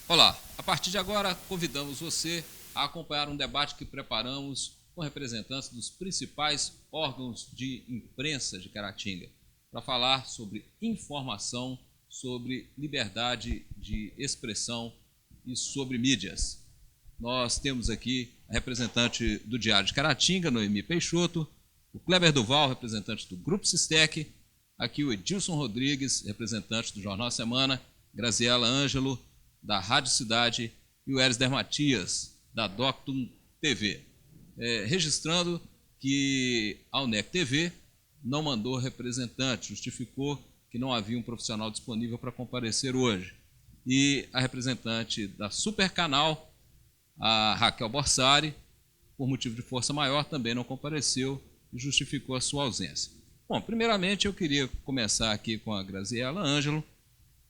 Olá, a partir de agora convidamos você a acompanhar um debate que preparamos com representantes dos principais órgãos de imprensa de Caratinga, para falar sobre informação, sobre liberdade de expressão e sobre mídias. Nós temos aqui a representante do Diário de Caratinga, Noemi Peixoto, o Kleber Duval, representante do Grupo Sistec, aqui o Edilson Rodrigues, representante do Jornal Semana, Graziela Ângelo, da Rádio Cidade, e o Erisder Matias, da Doctum TV. Registrando que a UNEC TV não mandou representante, justificou que não havia um profissional disponível para comparecer hoje. E a representante da Supercanal, a Raquel Borsari, por motivo de força maior, também não compareceu e justificou a sua ausência. Bom, primeiramente eu queria começar aqui com a Graziela Ângelo.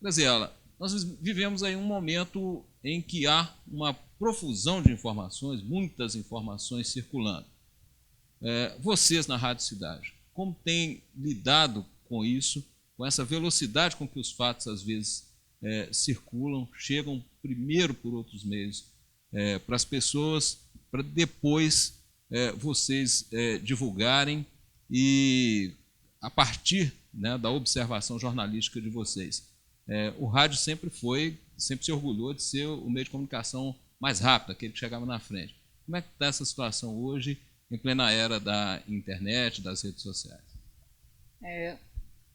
Graziela, nós vivemos aí um momento em que há uma profusão de informações, muitas informações circulando. Vocês na Rádio Cidade, como têm lidado com isso, com essa velocidade com que os fatos às vezes circulam, chegam primeiro por outros meios para as pessoas, para depois vocês divulgarem e a partir, né, da observação jornalística de vocês. O rádio sempre se orgulhou de ser o meio de comunicação mais rápido, aquele que chegava na frente. Como é que está essa situação hoje, em plena era da internet, das redes sociais?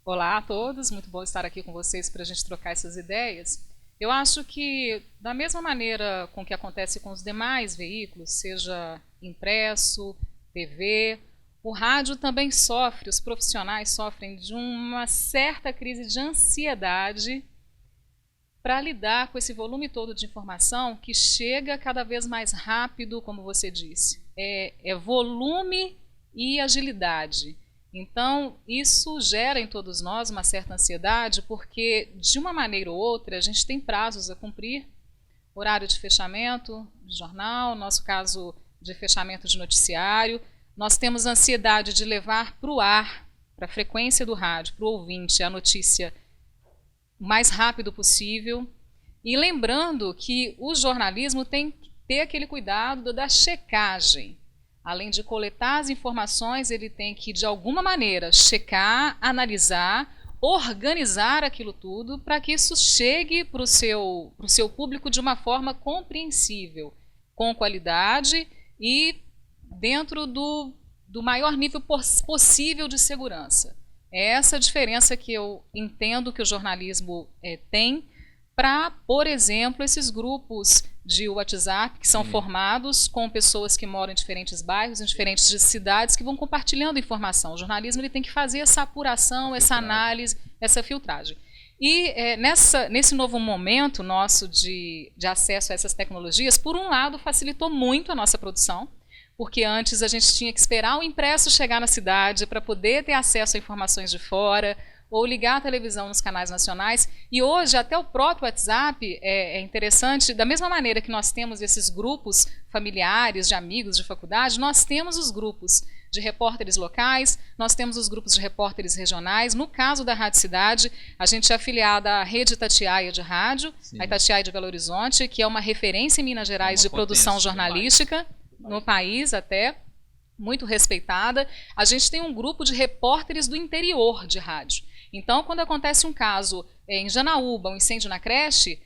Olá a todos, muito bom estar aqui com vocês para a gente trocar essas ideias. Eu acho que, da mesma maneira com que acontece com os demais veículos, seja impresso, TV, o rádio também sofre, os profissionais sofrem de uma certa crise de ansiedade para lidar com esse volume todo de informação que chega cada vez mais rápido, como você disse. É volume e agilidade. Então, isso gera em todos nós uma certa ansiedade, porque, de uma maneira ou outra, a gente tem prazos a cumprir, horário de fechamento de jornal, nosso caso de fechamento de noticiário. Nós temos ansiedade de levar para o ar, para a frequência do rádio, para o ouvinte, a notícia o mais rápido possível. E lembrando que o jornalismo tem que ter aquele cuidado da checagem. Além de coletar as informações, ele tem que, de alguma maneira, checar, analisar, organizar aquilo tudo para que isso chegue para o seu público de uma forma compreensível, com qualidade e dentro do maior nível possível de segurança. É essa a diferença que eu entendo que o jornalismo tem para, por exemplo, esses grupos de WhatsApp que são formados com pessoas que moram em diferentes bairros, em diferentes cidades, que vão compartilhando informação. O jornalismo ele tem que fazer essa apuração, essa análise, essa filtragem. E nesse novo momento nosso de acesso a essas tecnologias, por um lado, facilitou muito a nossa produção, porque antes a gente tinha que esperar o impresso chegar na cidade para poder ter acesso a informações de fora, ou ligar a televisão nos canais nacionais. E hoje até o próprio WhatsApp é interessante, da mesma maneira que nós temos esses grupos familiares, de amigos de faculdade, nós temos os grupos de repórteres locais, nós temos os grupos de repórteres regionais. No caso da Rádio Cidade, a gente é afiliada à Rede Itatiaia de Rádio, a Itatiaia de Belo Horizonte, que é uma referência em Minas Gerais de produção jornalística, no país até, muito respeitada. A gente tem um grupo de repórteres do interior de rádio. Então, quando acontece um caso em Janaúba, um incêndio na creche,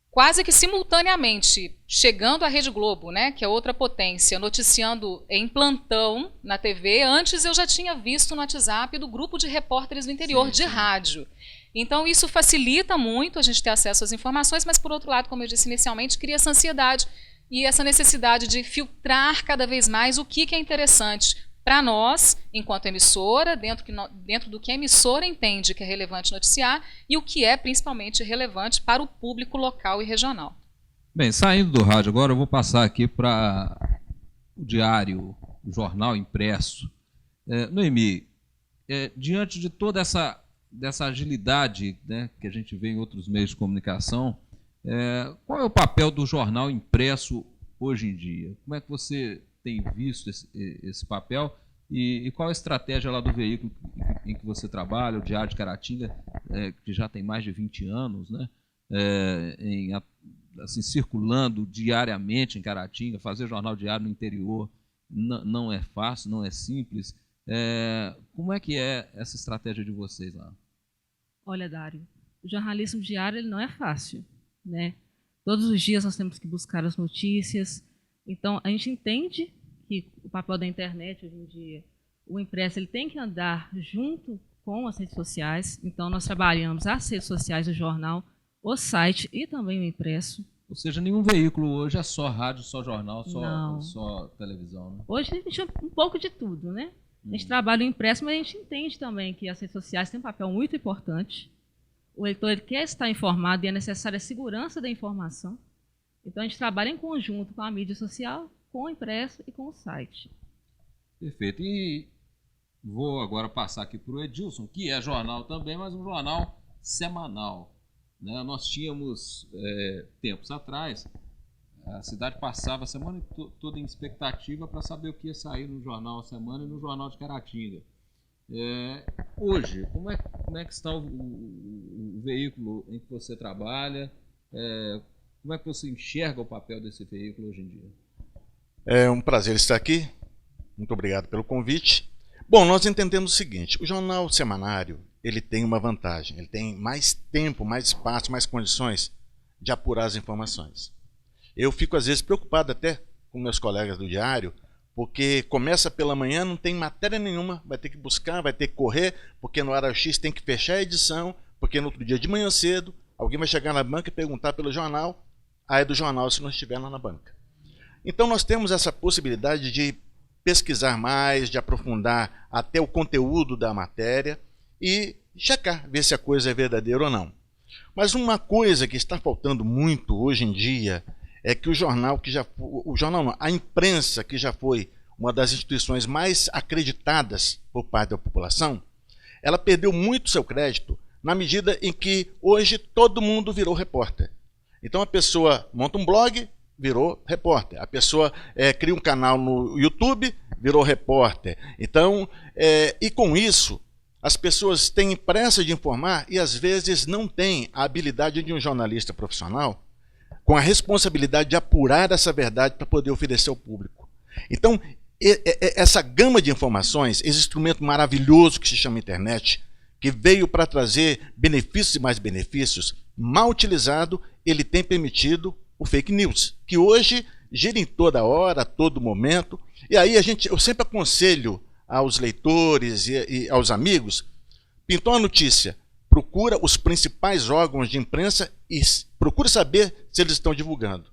quase que simultaneamente, chegando à Rede Globo, né, que é outra potência, noticiando em plantão na TV, antes eu já tinha visto no WhatsApp do grupo de repórteres do interior de rádio. Então, isso facilita muito a gente ter acesso às informações, mas, por outro lado, como eu disse inicialmente, cria essa ansiedade e essa necessidade de filtrar cada vez mais o que é interessante para nós, enquanto emissora, dentro do que a emissora entende que é relevante noticiar e o que é principalmente relevante para o público local e regional. Bem, saindo do rádio agora, eu vou passar aqui para o diário, o jornal impresso. Noemi, diante de toda dessa agilidade, né, que a gente vê em outros meios de comunicação, qual é o papel do jornal impresso hoje em dia? Como é que você tem visto esse papel e qual a estratégia lá do veículo em que você trabalha, o Diário de Caratinga, que já tem mais de 20 anos, né? Assim, circulando diariamente em Caratinga, fazer jornal diário no interior não é fácil, não é simples. Como é que é essa estratégia de vocês lá? Olha, Dário, o jornalismo diário ele não é fácil, né? Todos os dias nós temos que buscar as notícias. Então, a gente entende que o papel da internet hoje em dia, o impresso, ele tem que andar junto com as redes sociais. Então, nós trabalhamos as redes sociais do jornal, o site e também o impresso. Ou seja, nenhum veículo hoje é só rádio, só jornal, só televisão, né? Hoje a gente é um pouco de tudo, né? A gente trabalha o impresso, mas a gente entende também que as redes sociais têm um papel muito importante. O leitor ele quer estar informado e é necessária a segurança da informação. Então, a gente trabalha em conjunto com a mídia social, com o impresso e com o site. Perfeito. E vou agora passar aqui para o Edilson, que é jornal também, mas um jornal semanal, né? Nós tínhamos, tempos atrás, a cidade passava a semana toda em expectativa para saber o que ia sair no Jornal a Semana e no Jornal de Caratinga. Hoje, como é que está o veículo em que você trabalha? Como é que você enxerga o papel desse veículo hoje em dia? É um prazer estar aqui. Muito obrigado pelo convite. Bom, nós entendemos o seguinte: o jornal semanário ele tem uma vantagem. Ele tem mais tempo, mais espaço, mais condições de apurar as informações. Eu fico às vezes preocupado até com meus colegas do diário, porque começa pela manhã, não tem matéria nenhuma, vai ter que buscar, vai ter que correr, porque no horário X tem que fechar a edição, porque no outro dia de manhã cedo, alguém vai chegar na banca e perguntar pelo jornal, aí é do jornal se não estiver lá na banca. Então nós temos essa possibilidade de pesquisar mais, de aprofundar até o conteúdo da matéria e checar, ver se a coisa é verdadeira ou não. Mas uma coisa que está faltando muito hoje em dia é que a imprensa, que já foi uma das instituições mais acreditadas por parte da população, ela perdeu muito seu crédito na medida em que hoje todo mundo virou repórter. Então a pessoa monta um blog, virou repórter. A pessoa cria um canal no YouTube, virou repórter. Então, e com isso, as pessoas têm pressa de informar e às vezes não têm a habilidade de um jornalista profissional com a responsabilidade de apurar essa verdade para poder oferecer ao público. Então, essa gama de informações, esse instrumento maravilhoso que se chama internet, que veio para trazer benefícios e mais benefícios, mal utilizado, ele tem permitido o fake news, que hoje gira em toda hora, a todo momento. E aí eu sempre aconselho aos leitores e aos amigos, pintou a notícia, procura os principais órgãos de imprensa e procura saber se eles estão divulgando.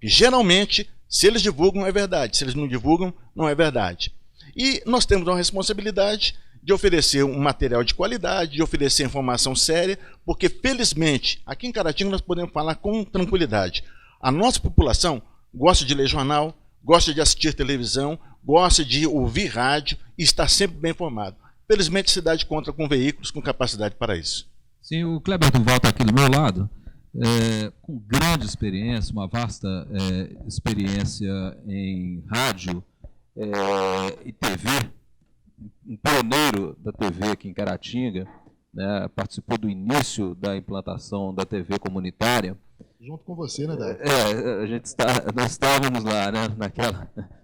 E geralmente, se eles divulgam, é verdade. Se eles não divulgam, não é verdade. E nós temos uma responsabilidade de oferecer um material de qualidade, de oferecer informação séria, porque felizmente, aqui em Caratinga nós podemos falar com tranquilidade. A nossa população gosta de ler jornal, gosta de assistir televisão, gosta de ouvir rádio e está sempre bem informado. Felizmente a cidade conta com veículos com capacidade para isso. Sim, o Kleber Duval está aqui do meu lado, com grande experiência, uma vasta experiência em rádio e TV, um pioneiro da TV aqui em Caratinga, né, participou do início da implantação da TV comunitária. Junto com você, né, Dário? Nós estávamos lá, né,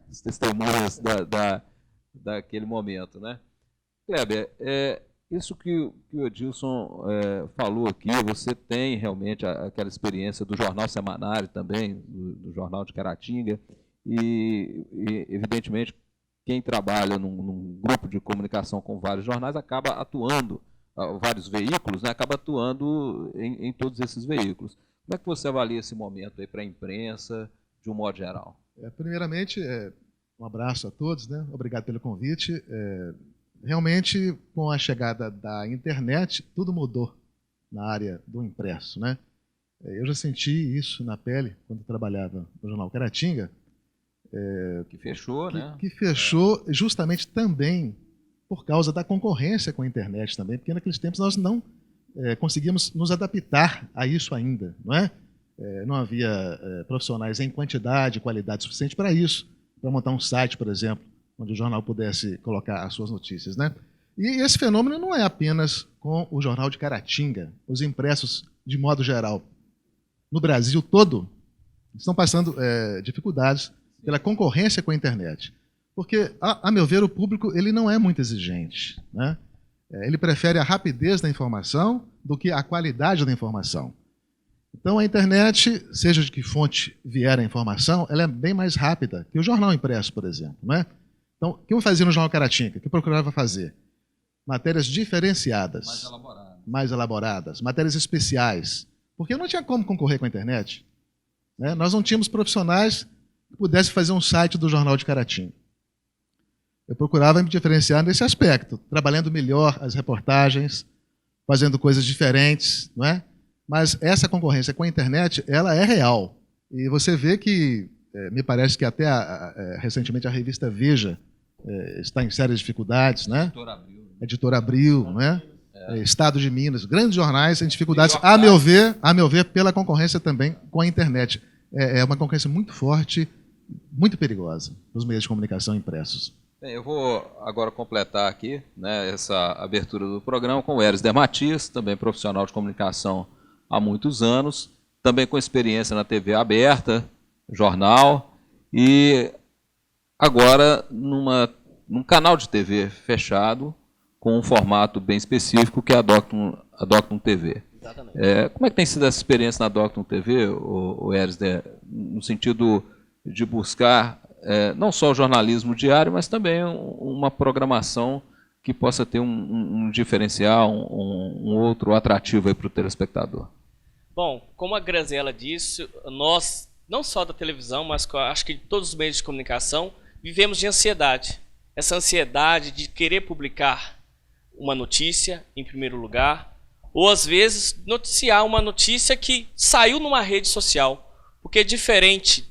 as testemunhas daquele momento, né? Kleber, isso que o Edilson falou aqui, você tem realmente aquela experiência do jornal semanário também, do jornal de Caratinga, e evidentemente quem trabalha num grupo de comunicação com vários jornais acaba atuando, vários veículos, né, acaba atuando em todos esses veículos. Como é que você avalia esse momento aí para a imprensa, de um modo geral? Primeiramente, um abraço a todos, né? Obrigado pelo convite. Realmente, com a chegada da internet, tudo mudou na área do impresso, né? Eu já senti isso na pele quando trabalhava no jornal Caratinga. Que fechou, né? Que fechou justamente também por causa da concorrência com a internet também, porque naqueles tempos nós não conseguimos nos adaptar a isso ainda, não é? Não havia profissionais em quantidade e qualidade suficiente para isso, para montar um site, por exemplo, onde o jornal pudesse colocar as suas notícias, né? E esse fenômeno não é apenas com o jornal de Caratinga, os impressos de modo geral. No Brasil todo, estão passando dificuldades pela concorrência com a internet. Porque, a meu ver, o público ele não é muito exigente, né? Ele prefere a rapidez da informação do que a qualidade da informação. Então, a internet, seja de que fonte vier a informação, ela é bem mais rápida que o jornal impresso, por exemplo, né? Então, o que eu fazia no Jornal Caratinga? O que eu procurava fazer? Matérias diferenciadas, mais elaboradas, matérias especiais, porque não tinha como concorrer com a internet, né? Nós não tínhamos profissionais que pudessem fazer um site do Jornal de Caratinga. Eu procurava me diferenciar nesse aspecto, trabalhando melhor as reportagens, fazendo coisas diferentes, não é? Mas essa concorrência com a internet, ela é real. E você vê que, me parece que até recentemente a revista Veja está em sérias dificuldades, né? Editora Abril, não é? Estado de Minas, grandes jornais em dificuldades, a meu ver, pela concorrência também com a internet. É uma concorrência muito forte, muito perigosa nos meios de comunicação impressos. Bem, eu vou agora completar aqui, né, essa abertura do programa com o Erisder Matias, também profissional de comunicação há muitos anos, também com experiência na TV aberta, jornal, e agora num canal de TV fechado, com um formato bem específico, que é a Doctum TV. Exatamente. Como é que tem sido essa experiência na Doctum TV, o Erisder, no sentido de buscar não só o jornalismo diário, mas também uma programação que possa ter um diferencial, um outro atrativo para o telespectador? Bom, como a Graziela disse, nós, não só da televisão, mas acho que de todos os meios de comunicação, vivemos de ansiedade. Essa ansiedade de querer publicar uma notícia em primeiro lugar, ou às vezes noticiar uma notícia que saiu numa rede social. Porque diferente,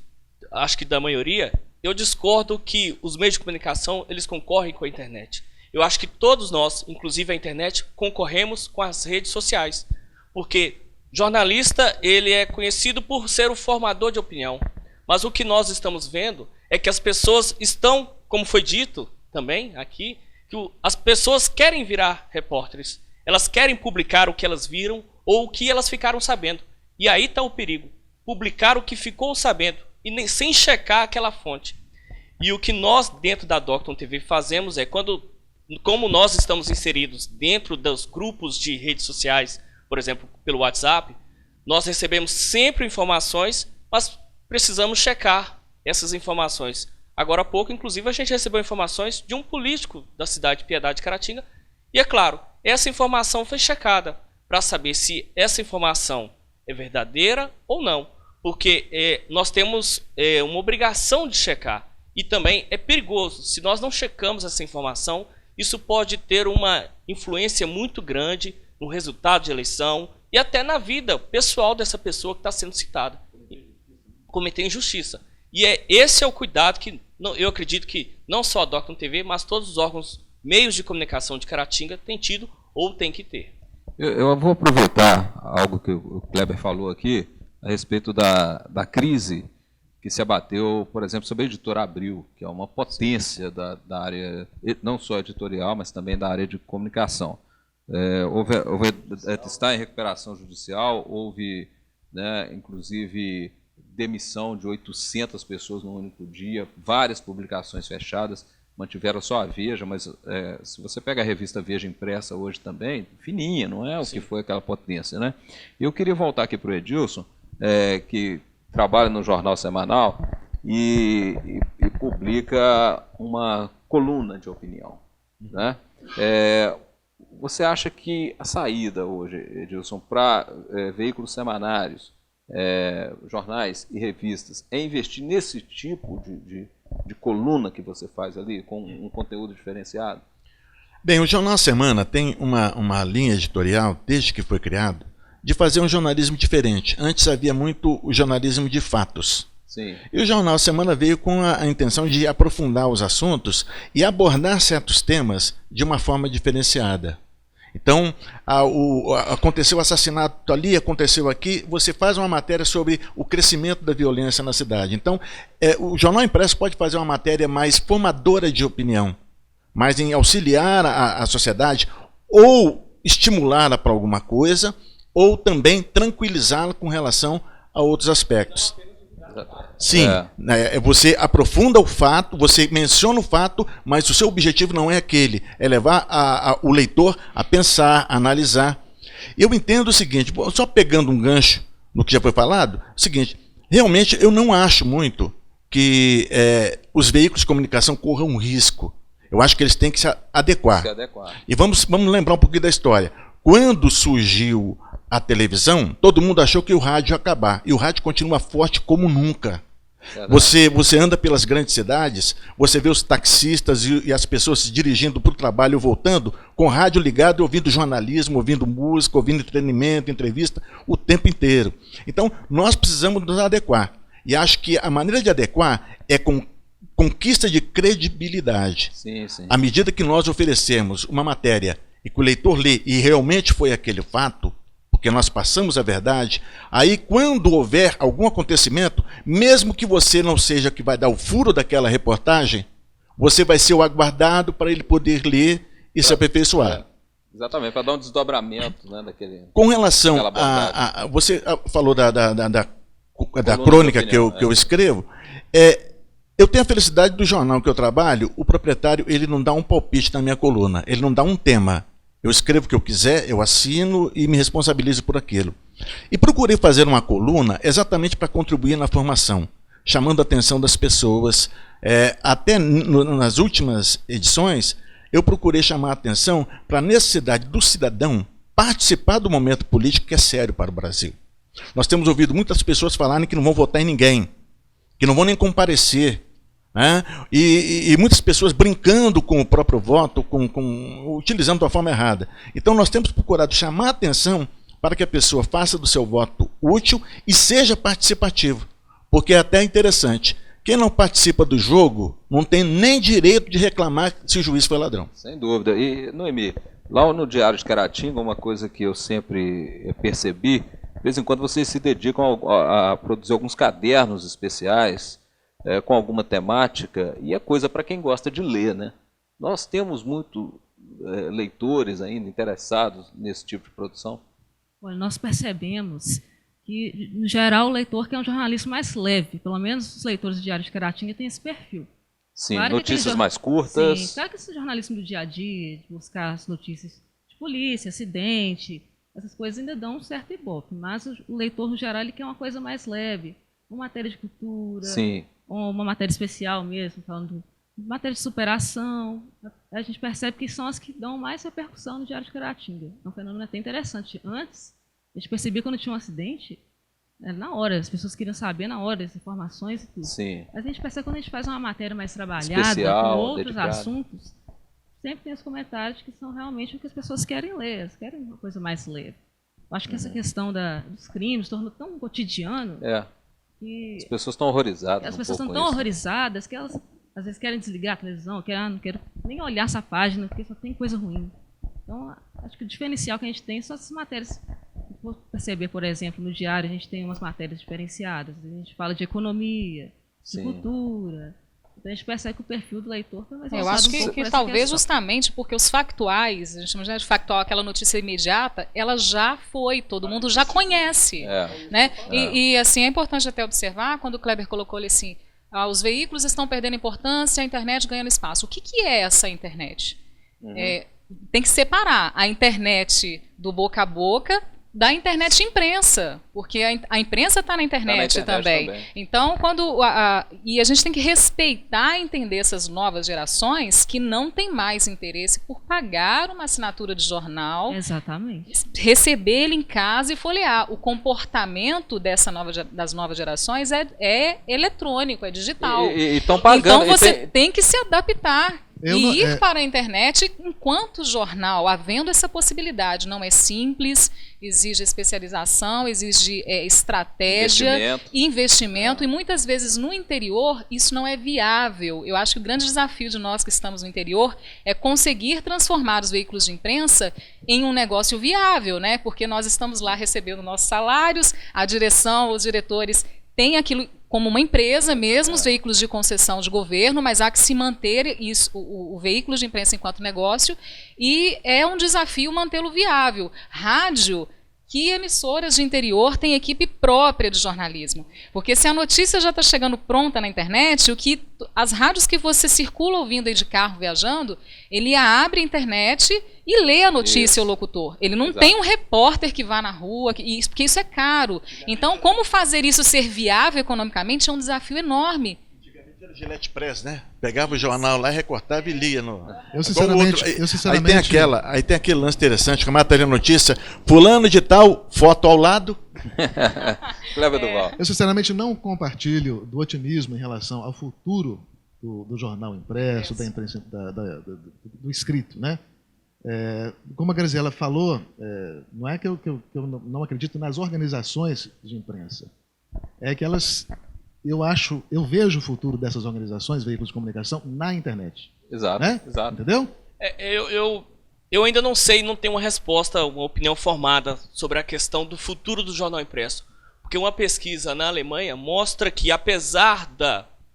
acho que da maioria, eu discordo que os meios de comunicação eles concorrem com a internet. Eu acho que todos nós, inclusive a internet, concorremos com as redes sociais. Porque jornalista ele é conhecido por ser o formador de opinião. Mas o que nós estamos vendo é que as pessoas estão, como foi dito também aqui, que as pessoas querem virar repórteres. Elas querem publicar o que elas viram ou o que elas ficaram sabendo. E aí está o perigo. Publicar o que ficou sabendo e sem checar aquela fonte. E o que nós, dentro da Doctum TV, fazemos é, como nós estamos inseridos dentro dos grupos de redes sociais, por exemplo, pelo WhatsApp, nós recebemos sempre informações, mas precisamos checar essas informações. Agora há pouco, inclusive, a gente recebeu informações de um político da cidade de Piedade de Caratinga. E é claro, essa informação foi checada para saber se essa informação é verdadeira ou não. Porque nós temos uma obrigação de checar. E também é perigoso. Se nós não checamos essa informação, isso pode ter uma influência muito grande no resultado de eleição e até na vida pessoal dessa pessoa que está sendo citada. Cometer injustiça. E esse é o cuidado que eu acredito que não só a Doctum TV, mas todos os órgãos, meios de comunicação de Caratinga têm tido ou têm que ter. Eu vou aproveitar algo que o Kleber falou aqui a respeito da crise que se abateu, por exemplo, sobre a editora Abril, que é uma potência da área, não só editorial, mas também da área de comunicação. Está em recuperação judicial, houve, né, inclusive, demissão de 800 pessoas num único dia, várias publicações fechadas, mantiveram só a Veja, mas se você pega a revista Veja impressa hoje também, fininha, não é o que foi aquela potência, né? Eu queria voltar aqui para o Edilson, que trabalha no Jornal Semanal e publica uma coluna de opinião, né? Você acha que a saída hoje, Edilson, para veículos semanários, jornais e revistas, é investir nesse tipo de coluna que você faz ali, com um conteúdo diferenciado? Bem, o Jornal Semana tem uma linha editorial, desde que foi criado, de fazer um jornalismo diferente. Antes havia muito o jornalismo de fatos. Sim. E o Jornal Semana veio com a intenção de aprofundar os assuntos e abordar certos temas de uma forma diferenciada. Então, aconteceu o assassinato ali, aconteceu aqui, você faz uma matéria sobre o crescimento da violência na cidade. Então, o Jornal Impresso pode fazer uma matéria mais formadora de opinião, mas em auxiliar a sociedade, ou estimulá-la para alguma coisa, ou também tranquilizá-la com relação a outros aspectos. Sim, você aprofunda o fato, você menciona o fato, mas o seu objetivo não é aquele, é levar o leitor a pensar, a analisar. Eu entendo o seguinte, só pegando um gancho no que já foi falado, o seguinte, realmente eu não acho muito que os veículos de comunicação corram um risco. Eu acho que eles têm que se adequar. E vamos lembrar um pouquinho da história. Quando surgiu a televisão, todo mundo achou que o rádio ia acabar. E o rádio continua forte como nunca. Você anda pelas grandes cidades, você vê os taxistas e as pessoas se dirigindo para o trabalho, voltando, com o rádio ligado, ouvindo jornalismo, ouvindo música, ouvindo entretenimento, entrevista, o tempo inteiro. Então, nós precisamos nos adequar. E acho que a maneira de adequar é com conquista de credibilidade. Sim, sim. À medida que nós oferecemos uma matéria e que o leitor lê e realmente foi aquele fato, porque nós passamos a verdade, aí quando houver algum acontecimento, mesmo que você não seja que vai dar o furo daquela reportagem, você vai ser o aguardado para ele poder ler e se aperfeiçoar. Exatamente, para dar um desdobramento, né, daquele. Com relação você falou da crônica que eu escrevo, eu tenho a felicidade do jornal que eu trabalho, o proprietário ele não dá um palpite na minha coluna, ele não dá um tema. Eu escrevo o que eu quiser, eu assino e me responsabilizo por aquilo. E procurei fazer uma coluna exatamente para contribuir na formação, chamando a atenção das pessoas. Até nas últimas edições, eu procurei chamar a atenção para a necessidade do cidadão participar do momento político que é sério para o Brasil. Nós temos ouvido muitas pessoas falarem que não vão votar em ninguém, que não vão nem comparecer, né? E muitas pessoas brincando com o próprio voto, utilizando de uma forma errada. Então nós temos procurado chamar a atenção para que a pessoa faça do seu voto útil e seja participativo, porque é até interessante. Quem não participa do jogo não tem nem direito de reclamar se o juiz foi ladrão. Sem dúvida. E, Noemi, lá no Diário de Caratinga, uma coisa que eu sempre percebi, de vez em quando vocês se dedicam a produzir alguns cadernos especiais com alguma temática, e é coisa para quem gosta de ler, né? Nós temos muitos leitores ainda interessados nesse tipo de produção. Olha, nós percebemos que, no geral, o leitor quer um jornalismo mais leve. Pelo menos os leitores do Diário de Caratinga têm esse perfil. Sim, claro, notícias mais curtas. Sim, claro que esse jornalismo do dia a dia, de buscar as notícias de polícia, acidente, essas coisas ainda dão um certo ibope. Mas o leitor, no geral, ele quer uma coisa mais leve. Uma matéria de cultura, sim, ou uma matéria especial mesmo, falando de matéria de superação. A gente percebe que são as que dão mais repercussão no Diário de Caratinga. É um fenômeno até interessante. Antes, a gente percebia quando tinha um acidente, na hora, as pessoas queriam saber na hora as informações e tudo. Sim. Mas a gente percebe quando a gente faz uma matéria mais trabalhada, especial, com outros dedicado. assuntos, sempre tem os comentários que são realmente o que as pessoas querem ler, elas querem uma coisa mais leve. Eu acho que essa questão dos crimes tornou tão cotidiano que as pessoas estão horrorizadas. As pessoas estão tão horrorizadas que elas às vezes querem desligar a televisão, não quero nem olhar essa página, porque só tem coisa ruim. Então, acho que o diferencial que a gente tem são essas matérias. Vou perceber, por exemplo, no Diário a gente tem umas matérias diferenciadas. A gente fala de economia, de cultura. Então a gente percebe que o perfil do leitor está mais eu acho que talvez justamente porque os factuais, a gente chama de factual, aquela notícia imediata, ela já foi, todo mundo já conhece. Né? E assim, é importante até observar, quando o Kleber colocou ali assim, os veículos estão perdendo importância, a internet ganhando espaço. O que é essa internet? Tem que separar a internet do boca a boca da internet imprensa, porque a imprensa está na internet, também. Então, e a gente tem que respeitar e entender essas novas gerações que não têm mais interesse por pagar uma assinatura de jornal, exatamente, receber ele em casa e folhear. O comportamento das novas gerações é eletrônico, é digital. E estão pagando. Então você tem que se adaptar. Ir para a internet enquanto jornal, havendo essa possibilidade, não é simples, exige especialização, exige estratégia, investimento, e muitas vezes no interior isso não é viável. Eu acho que o grande desafio de nós que estamos no interior é conseguir transformar os veículos de imprensa em um negócio viável, né? Porque nós estamos lá recebendo nossos salários, a direção, os diretores têm aquilo como uma empresa mesmo, os veículos de concessão de governo, mas há que se manter isso, o veículo de imprensa enquanto negócio, e é um desafio mantê-lo viável. Rádio, que emissoras de interior têm equipe própria de jornalismo? Porque se a notícia já está chegando pronta na internet, as rádios que você circula ouvindo aí de carro viajando, ele abre a internet e lê a notícia, o locutor. Ele não tem um repórter que vá na rua, porque isso é caro. Então, como fazer isso ser viável economicamente é um desafio enorme. Era Gillette Press, né? Pegava o jornal lá, recortava e lia. Eu sinceramente... Aí tem aquele lance interessante, que a matéria notícia, fulano de tal, foto ao lado. Cleber Duval. Eu sinceramente não compartilho do otimismo em relação ao futuro do jornal impresso, da imprensa, do escrito, né? Como a Graziela falou, não é que eu não acredito nas organizações de imprensa, é que elas... Eu vejo o futuro dessas organizações, veículos de comunicação, na internet. Exato, né? exato. Entendeu? Eu ainda não sei, não tenho uma resposta, uma opinião formada sobre a questão do futuro do jornal impresso. Porque uma pesquisa na Alemanha mostra que, apesar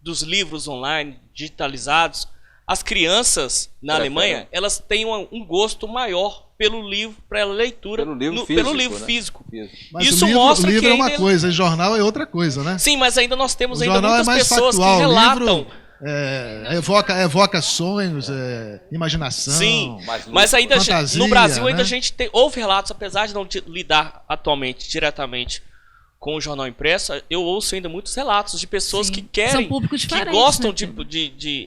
dos livros online digitalizados, as crianças na Alemanha, elas têm um gosto maior pelo livro, para a leitura, pelo livro físico. Mas isso o livro é uma coisa, e jornal é outra coisa, né? Sim, mas ainda nós temos ainda muitas pessoas factual. que relatam. Evoca sonhos, imaginação. Sim, mas ainda fantasia, no Brasil né? ainda a gente houve relatos, apesar de não lidar atualmente diretamente com o jornal impresso, eu ouço ainda muitos relatos de pessoas que querem, são públicos que diferentes, gostam né?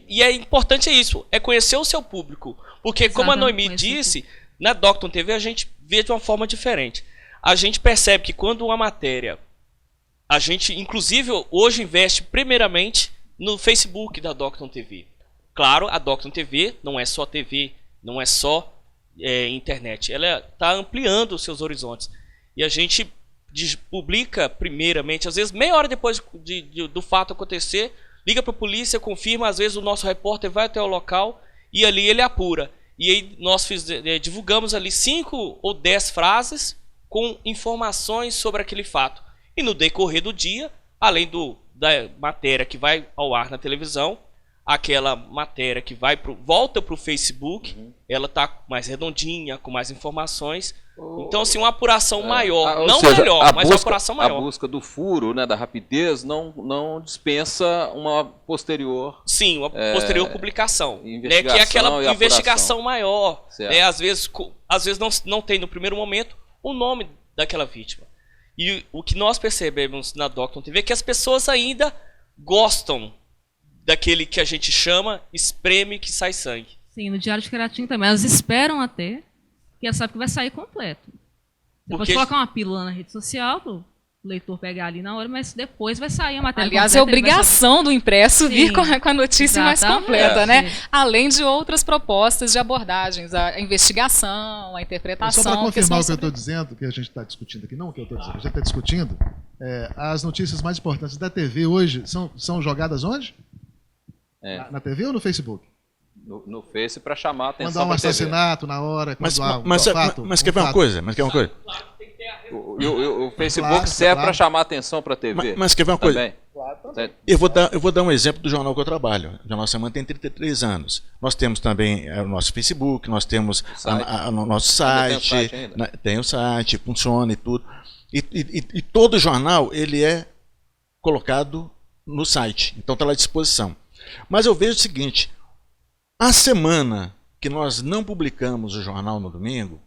E é importante isso, é conhecer o seu público. Porque, como a Noemi disse, na Docton TV a gente vê de uma forma diferente. A gente percebe que quando uma matéria, a gente, inclusive, hoje investe primeiramente no Facebook da Docton TV. Claro, a Docton TV não é só TV, não é só internet. Ela está ampliando os seus horizontes. E a gente publica primeiramente, às vezes meia hora depois do fato acontecer, liga para a polícia, confirma, às vezes o nosso repórter vai até o local e ali ele apura. E aí nós divulgamos ali 5 ou 10 frases com informações sobre aquele fato. E no decorrer do dia, além da matéria que vai ao ar na televisão, aquela matéria que volta para o Facebook, ela está mais redondinha, com mais informações. Então, assim, uma apuração maior, não melhor, mas uma apuração maior. A busca do furo, né, da rapidez, não dispensa uma posterior... Sim, uma posterior publicação. Investigação, que é aquela investigação apuração maior. Às vezes não tem no primeiro momento o nome daquela vítima. E o que nós percebemos na Docton TV é que as pessoas ainda gostam daquele que a gente chama espreme que sai sangue. Sim, no Diário de Caratinga também. Elas esperam até, porque elas sabem que vai sair completo. Você pode colocar uma pílula na rede social, o leitor pegar ali na hora, mas depois vai sair a matéria completa. Aliás, é obrigação do impresso vir com a notícia mais completa, né? Além de outras propostas de abordagens, a investigação, a interpretação. Só para confirmar o que eu estou dizendo, que a gente está discutindo aqui, não o que eu estou dizendo, a gente está discutindo, as notícias mais importantes da TV hoje são jogadas onde? Na TV ou no Facebook? No Face para chamar a atenção. Mandar um assassinato na hora. Mas quer ver uma coisa? O Facebook serve para chamar a atenção para a TV. Mas quer ver uma coisa? Também. Eu vou dar um exemplo do jornal que eu trabalho. O Jornal Semana tem 33 anos. Nós temos também o nosso Facebook, nós temos o nosso site. Tem o site, funciona e tudo. E todo jornal ele é colocado no site. Então está lá à disposição. Mas eu vejo o seguinte, a semana que nós não publicamos o jornal no domingo,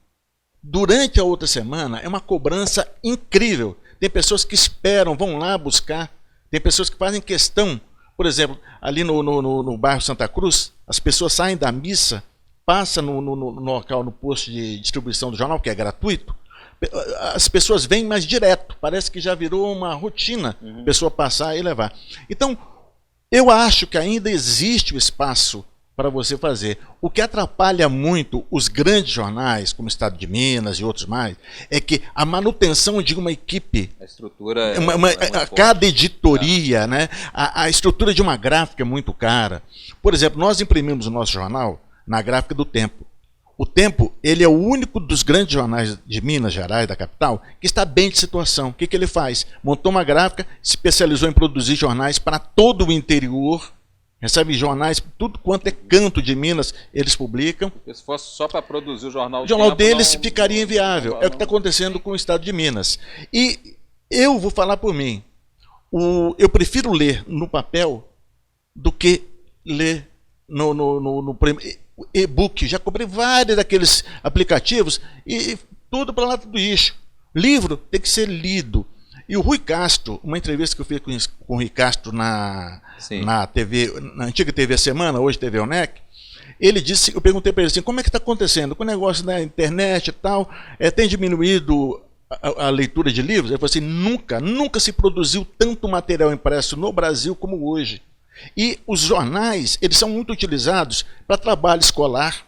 durante a outra semana é uma cobrança incrível. Tem pessoas que esperam, vão lá buscar, tem pessoas que fazem questão, por exemplo, ali no bairro Santa Cruz, as pessoas saem da missa, passam no local, no posto de distribuição do jornal, que é gratuito, as pessoas vêm mais direto, parece que já virou uma rotina, a pessoa passar e levar. Então, eu acho que ainda existe o espaço para você fazer. O que atrapalha muito os grandes jornais, como o Estado de Minas e outros mais, é que a manutenção de uma equipe, a estrutura cada editoria, né? A estrutura de uma gráfica é muito cara. Por exemplo, nós imprimimos o nosso jornal na gráfica do Tempo. O Tempo, ele é o único dos grandes jornais de Minas Gerais, da capital, que está bem de situação. O que ele faz? Montou uma gráfica, se especializou em produzir jornais para todo o interior, recebe jornais, tudo quanto é canto de Minas, eles publicam. Porque se fosse só para produzir o jornal Deles ficaria inviável. É o que está acontecendo com o estado de Minas. E eu vou falar por mim. Eu prefiro ler no papel do que ler no e-book. Já comprei vários daqueles aplicativos e tudo para lá do lixo. Livro tem que ser lido. E o Rui Castro, uma entrevista que eu fiz com o Rui Castro na TV, na antiga TV Semana, hoje TV UNEC, ele disse, eu perguntei para ele assim, como é que está acontecendo com o negócio da internet e tal, tem diminuído a leitura de livros? Ele falou assim, nunca se produziu tanto material impresso no Brasil como hoje. E os jornais, eles são muito utilizados para trabalho escolar.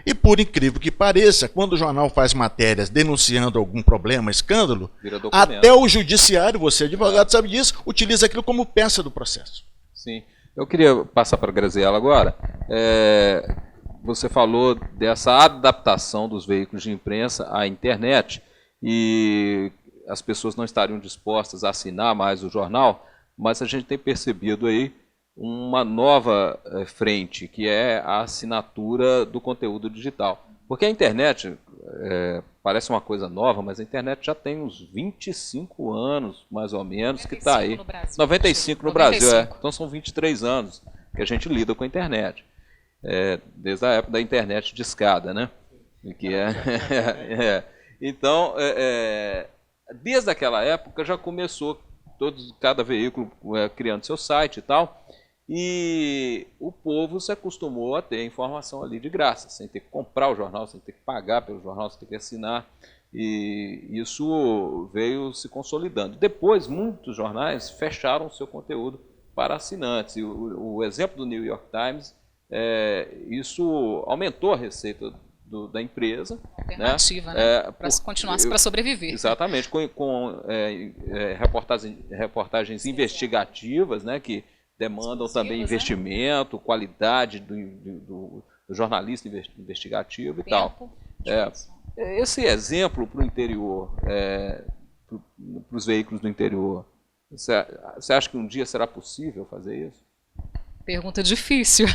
E por incrível que pareça, quando o jornal faz matérias denunciando algum problema, escândalo, até o judiciário, você advogado sabe disso, utiliza aquilo como peça do processo. Sim. Eu queria passar para a Graziela agora. Você falou dessa adaptação dos veículos de imprensa à internet e as pessoas não estariam dispostas a assinar mais o jornal, mas a gente tem percebido aí uma nova frente, que é a assinatura do conteúdo digital. Porque a internet, parece uma coisa nova, mas a internet já tem uns 25 anos, mais ou menos, que está aí. 95 no Brasil, Então são 23 anos que a gente lida com a internet. Desde a época da internet de escada, né? Então, desde aquela época já começou cada veículo criando seu site e tal, e o povo se acostumou a ter informação ali de graça, sem ter que comprar o jornal, sem ter que pagar pelo jornal, sem ter que assinar, e isso veio se consolidando. Depois, muitos jornais fecharam o seu conteúdo para assinantes, e o exemplo do New York Times, isso aumentou a receita da empresa. Alternativa, né? Para continuar para sobreviver. Exatamente, com reportagens investigativas, né, que demandam também investimento, qualidade do jornalista investigativo e tal. Esse exemplo para o interior, para os veículos do interior, você acha que um dia será possível fazer isso? Pergunta difícil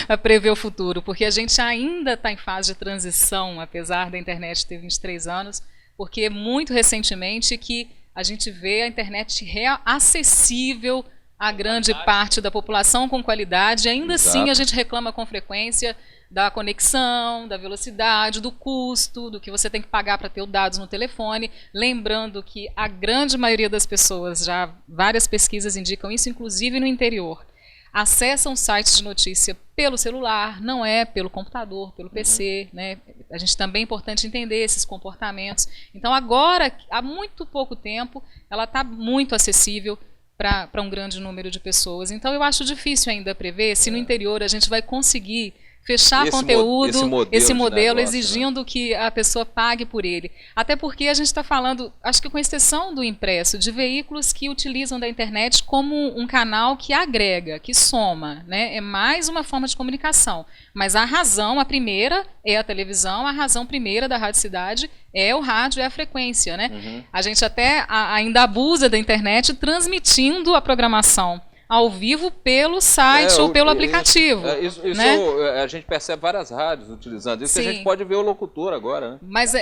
a prever o futuro, porque a gente ainda está em fase de transição, apesar da internet ter 23 anos, porque muito recentemente que a gente vê a internet acessível a grande parte da população com qualidade, ainda assim a gente reclama com frequência da conexão, da velocidade, do custo, do que você tem que pagar para ter os dados no telefone, lembrando que a grande maioria das pessoas, já várias pesquisas indicam isso, inclusive no interior, acessam sites de notícia pelo celular, não é pelo computador, pelo PC, né? A gente também é importante entender esses comportamentos. Então agora, há muito pouco tempo, ela está muito acessível para um grande número de pessoas. Então eu acho difícil ainda prever se no interior a gente vai conseguir fechar conteúdo, esse modelo negócio, exigindo que a pessoa pague por ele. Até porque a gente está falando, acho que com exceção do impresso, de veículos que utilizam da internet como um canal que agrega, que soma, né? É mais uma forma de comunicação. Mas a razão, a primeira, é a televisão, a razão primeira da Rádio Cidade é o rádio, é a frequência, né? A gente até ainda abusa da internet transmitindo a programação ao vivo pelo site ou pelo aplicativo. Isso né? A gente percebe várias rádios utilizando isso, que a gente pode ver o locutor agora, né? Mas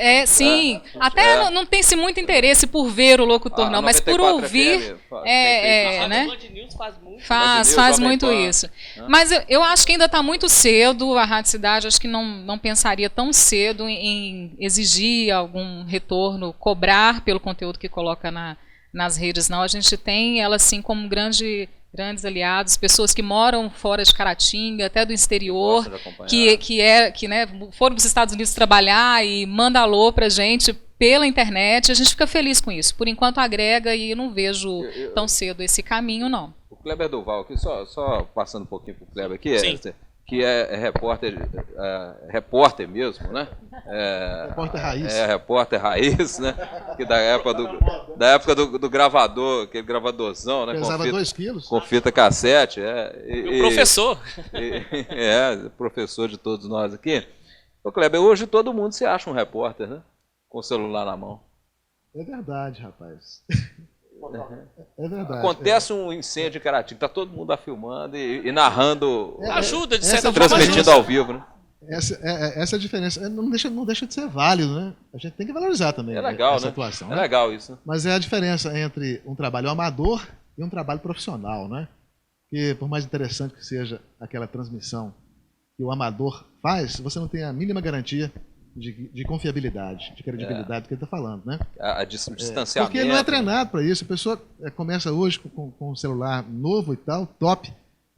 até não tem-se muito interesse por ver o locutor, não, mas por ouvir. Né? Faz muito isso. Mas eu acho que ainda está muito cedo, a Rádio Cidade acho que não pensaria tão cedo em exigir algum retorno, cobrar pelo conteúdo que coloca nas redes, não. A gente tem ela assim como grandes aliados, pessoas que moram fora de Caratinga, até do exterior, que né, foram para os Estados Unidos trabalhar e manda alô para a gente pela internet. A gente fica feliz com isso. Por enquanto agrega e eu não vejo tão cedo esse caminho, não. O Kleber Duval, aqui, só passando um pouquinho para o Kleber aqui, que é repórter mesmo, né? Repórter raiz. Repórter raiz, né? Que da época do gravador, aquele gravadorzão, né? Pesava 2 quilos. Com fita cassete. O professor. Professor de todos nós aqui. Ô, Kleber, hoje todo mundo se acha um repórter, né? Com o celular na mão. É verdade, rapaz. É verdade. Acontece um incêndio em Caratinga, tá todo mundo lá filmando e narrando, Ajuda, de certa forma. transmitindo ao vivo, né? Essa é a diferença. Não deixa de ser válido, né? A gente tem que valorizar também É legal, essa né? atuação. É né? legal isso, né? Mas é a diferença entre um trabalho amador e um trabalho profissional, né? Que por mais interessante que seja aquela transmissão que o amador faz, você não tem a mínima garantia de confiabilidade, de credibilidade do que ele está falando, né? O distanciamento. Porque ele não é treinado para isso. A pessoa começa hoje com um celular novo e tal, top,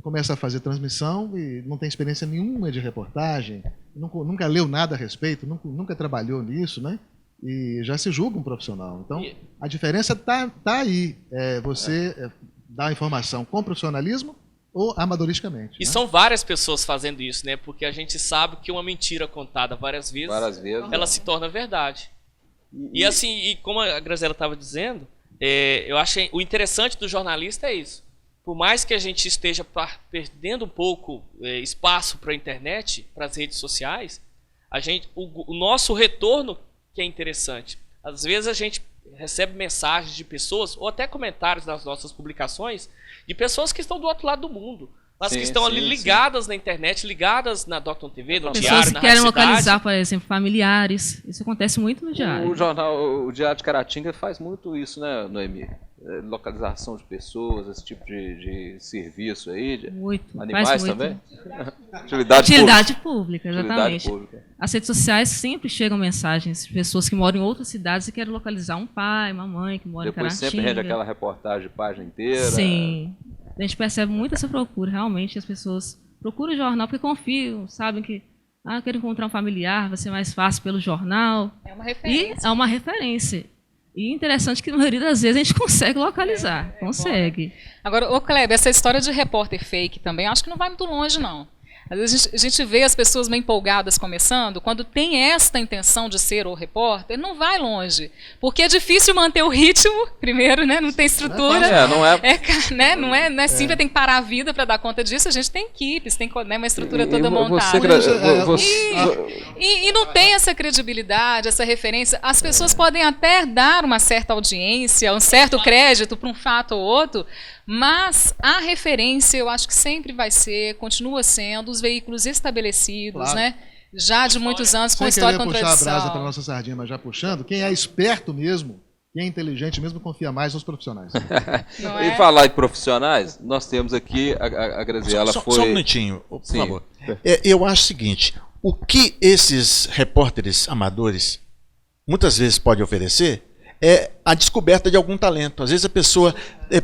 começa a fazer transmissão e não tem experiência nenhuma de reportagem, nunca leu nada a respeito, nunca trabalhou nisso, né? E já se julga um profissional. Então, a diferença tá aí. Você dá a informação com profissionalismo ou amadoristicamente. E né? são várias pessoas fazendo isso, né? Porque a gente sabe que uma mentira contada várias vezes ela se torna verdade. E assim, e como a Graziela estava dizendo, eu acho o interessante do jornalista é isso. Por mais que a gente esteja perdendo um pouco espaço para a internet, para as redes sociais, o nosso retorno que é interessante. Às vezes a gente recebe mensagens de pessoas, ou até comentários nas nossas publicações, de pessoas que estão do outro lado do mundo, mas que estão ali ligadas na internet, ligadas na Docton TV, no Pessoas diário, que na querem Rádio Cidade. localizar, por exemplo, familiares. Isso acontece muito no diário. O Diário de Caratinga faz muito isso, né, Noemi? Localização de pessoas, esse tipo de serviço aí. Muito. Animais faz muito. também? Utilidade Pública, exatamente. Utilidade pública. As redes sociais sempre chegam mensagens de pessoas que moram em outras cidades e querem localizar um pai, uma mãe que mora Depois em Caratinga. sempre rende aquela reportagem de página inteira. Sim. A gente percebe muito essa procura. Realmente as pessoas procuram o jornal porque confiam, sabem que eu quero encontrar um familiar, vai ser mais fácil pelo jornal. É uma referência. E é uma referência. E interessante que, na maioria das vezes, a gente consegue localizar. Consegue. Bom, né? Agora, ô Kleber, essa história de repórter fake também, eu acho que não vai muito longe, não. Às vezes a gente vê as pessoas meio empolgadas começando, quando tem esta intenção de ser o repórter, não vai longe. Porque é difícil manter o ritmo, primeiro, né? Não tem estrutura. Não é. Né? Não é simples, tem que parar a vida para dar conta disso. A gente tem equipes, tem uma estrutura toda montada. E não tem essa credibilidade, essa referência. As pessoas podem até dar uma certa audiência, um certo crédito para um fato ou outro, mas a referência, eu acho que sempre vai ser, continua sendo, os veículos estabelecidos, claro, né? Já de muitos anos, com história e contradição. Puxar a brasa para a nossa sardinha, mas já puxando, quem é esperto mesmo, quem é inteligente mesmo, confia mais nos profissionais. E falar em profissionais, nós temos aqui, a Graziela foi... Só um minutinho, por favor. Eu acho o seguinte, o que esses repórteres amadores muitas vezes podem oferecer é a descoberta de algum talento. Às vezes a pessoa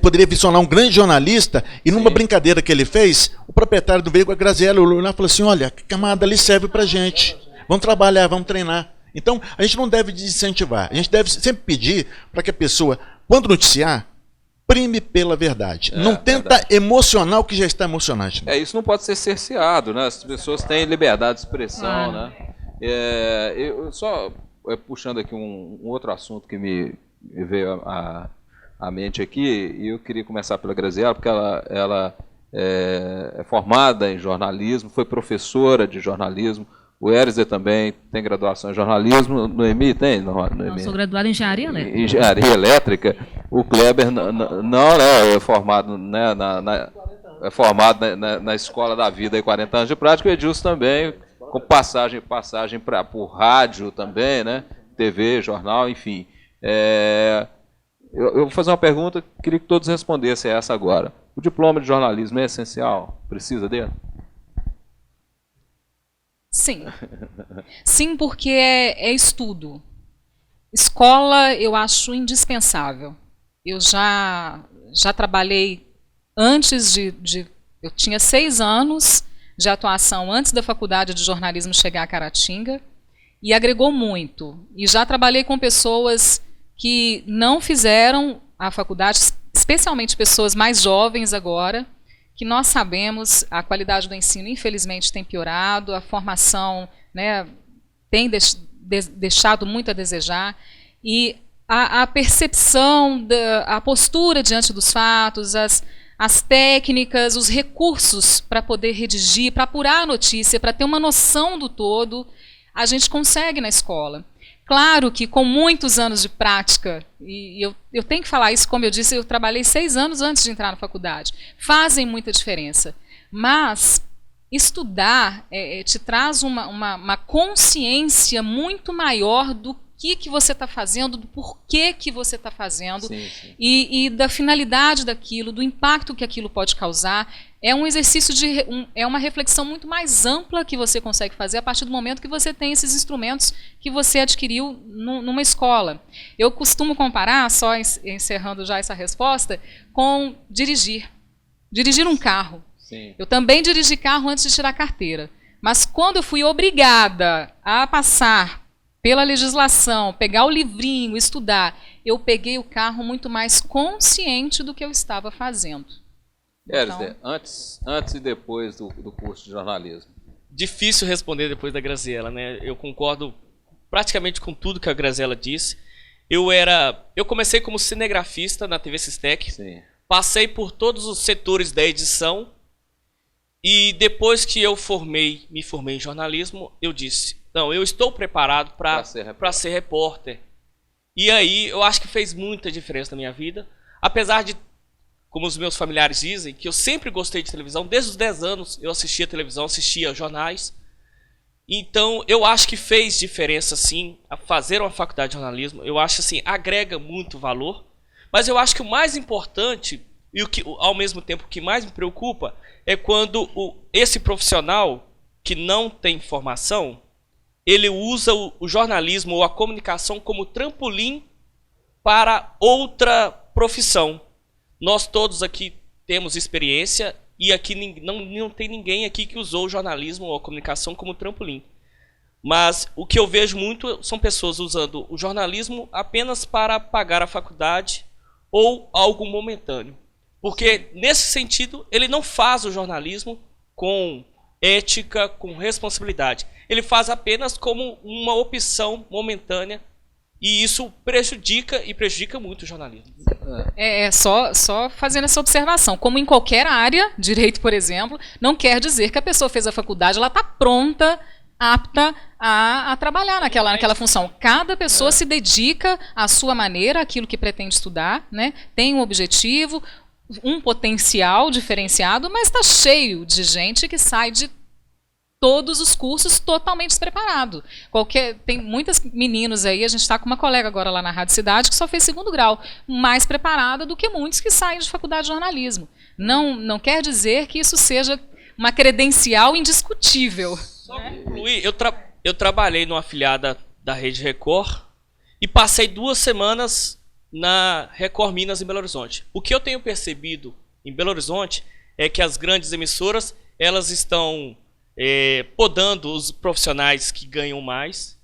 poderia visionar um grande jornalista e numa brincadeira que ele fez, o proprietário do veículo, a Graziela, olhou lá e falou assim, olha, a camada ali serve pra gente. Vamos trabalhar, vamos treinar. Então, a gente não deve desincentivar. A gente deve sempre pedir para que a pessoa, quando noticiar, prime pela verdade. Não tenta emocionar o que já está emocionante. Isso não pode ser cerceado, né? As pessoas têm liberdade de expressão, né? Eu só... puxando aqui um outro assunto que me veio à mente aqui, e eu queria começar pela Graziela, porque ela é formada em jornalismo, foi professora de jornalismo, o Erizer também tem graduação em jornalismo, Noemi tem? Não, sou graduada em engenharia elétrica. Engenharia elétrica, o Kleber é formado, né, na Escola da Vida, 40 anos de prática, o Edilson também, com passagem por rádio também, né? TV, jornal, enfim. Eu vou fazer uma pergunta, queria que todos respondessem essa agora. O diploma de jornalismo é essencial? Precisa dele? Sim. Sim, porque é estudo. Escola eu acho indispensável. Eu já trabalhei antes eu tinha 6 anos de atuação antes da faculdade de jornalismo chegar a Caratinga e agregou muito. E já trabalhei com pessoas que não fizeram a faculdade, especialmente pessoas mais jovens agora, que nós sabemos a qualidade do ensino infelizmente tem piorado, a formação, né, tem deixado muito a desejar e a percepção, a postura diante dos fatos, as técnicas, os recursos para poder redigir, para apurar a notícia, para ter uma noção do todo, a gente consegue na escola. Claro que com muitos anos de prática, e eu tenho que falar isso, como eu disse, eu trabalhei 6 anos antes de entrar na faculdade, fazem muita diferença. Mas estudar te traz uma consciência muito maior do que você está fazendo, do porquê que você está fazendo, Sim, sim. E da finalidade daquilo, do impacto que aquilo pode causar. É um exercício é uma reflexão muito mais ampla que você consegue fazer a partir do momento que você tem esses instrumentos que você adquiriu numa escola. Eu costumo comparar, só encerrando já essa resposta, com dirigir. Dirigir um carro. Sim. Eu também dirigi carro antes de tirar a carteira. Mas quando eu fui obrigada a passar pela legislação, pegar o livrinho, estudar, eu peguei o carro muito mais consciente do que eu estava fazendo. Erisner, antes e depois do curso de jornalismo. Difícil responder depois da Graziela, né? Eu concordo praticamente com tudo que a Graziela disse. Eu comecei como cinegrafista na TV Sistec. Sim. Passei por todos os setores da edição e depois que eu me formei em jornalismo, eu disse, não, eu estou preparado para ser repórter. E aí eu acho que fez muita diferença na minha vida, apesar de, como os meus familiares dizem, que eu sempre gostei de televisão, desde os 10 anos eu assistia televisão, assistia jornais. Então eu acho que fez diferença sim, a fazer uma faculdade de jornalismo, eu acho assim, agrega muito valor. Mas eu acho que o mais importante, e o que ao mesmo tempo o que mais me preocupa, é quando esse profissional que não tem formação, ele usa o jornalismo ou a comunicação como trampolim para outra profissão. Nós todos aqui temos experiência e aqui não tem ninguém aqui que usou o jornalismo ou a comunicação como trampolim. Mas o que eu vejo muito são pessoas usando o jornalismo apenas para pagar a faculdade ou algo momentâneo. Porque, nesse sentido, ele não faz o jornalismo com ética, com responsabilidade. Ele faz apenas como uma opção momentânea e isso prejudica muito o jornalismo. Só fazendo essa observação. Como em qualquer área, direito, por exemplo, não quer dizer que a pessoa fez a faculdade, ela está pronta, apta a trabalhar naquela função. Cada pessoa se dedica à sua maneira, àquilo que pretende estudar, né? Tem um objetivo, um potencial diferenciado, mas está cheio de gente que sai de todos os cursos totalmente despreparado. Tem muitos meninos aí, a gente está com uma colega agora lá na Rádio Cidade que só fez 2º grau, mais preparada do que muitos que saem de faculdade de jornalismo. Não quer dizer que isso seja uma credencial indiscutível. Só concluir, eu trabalhei numa afiliada da Rede Record e passei 2 semanas na Record Minas em Belo Horizonte. O que eu tenho percebido em Belo Horizonte é que as grandes emissoras elas estão podando os profissionais que ganham mais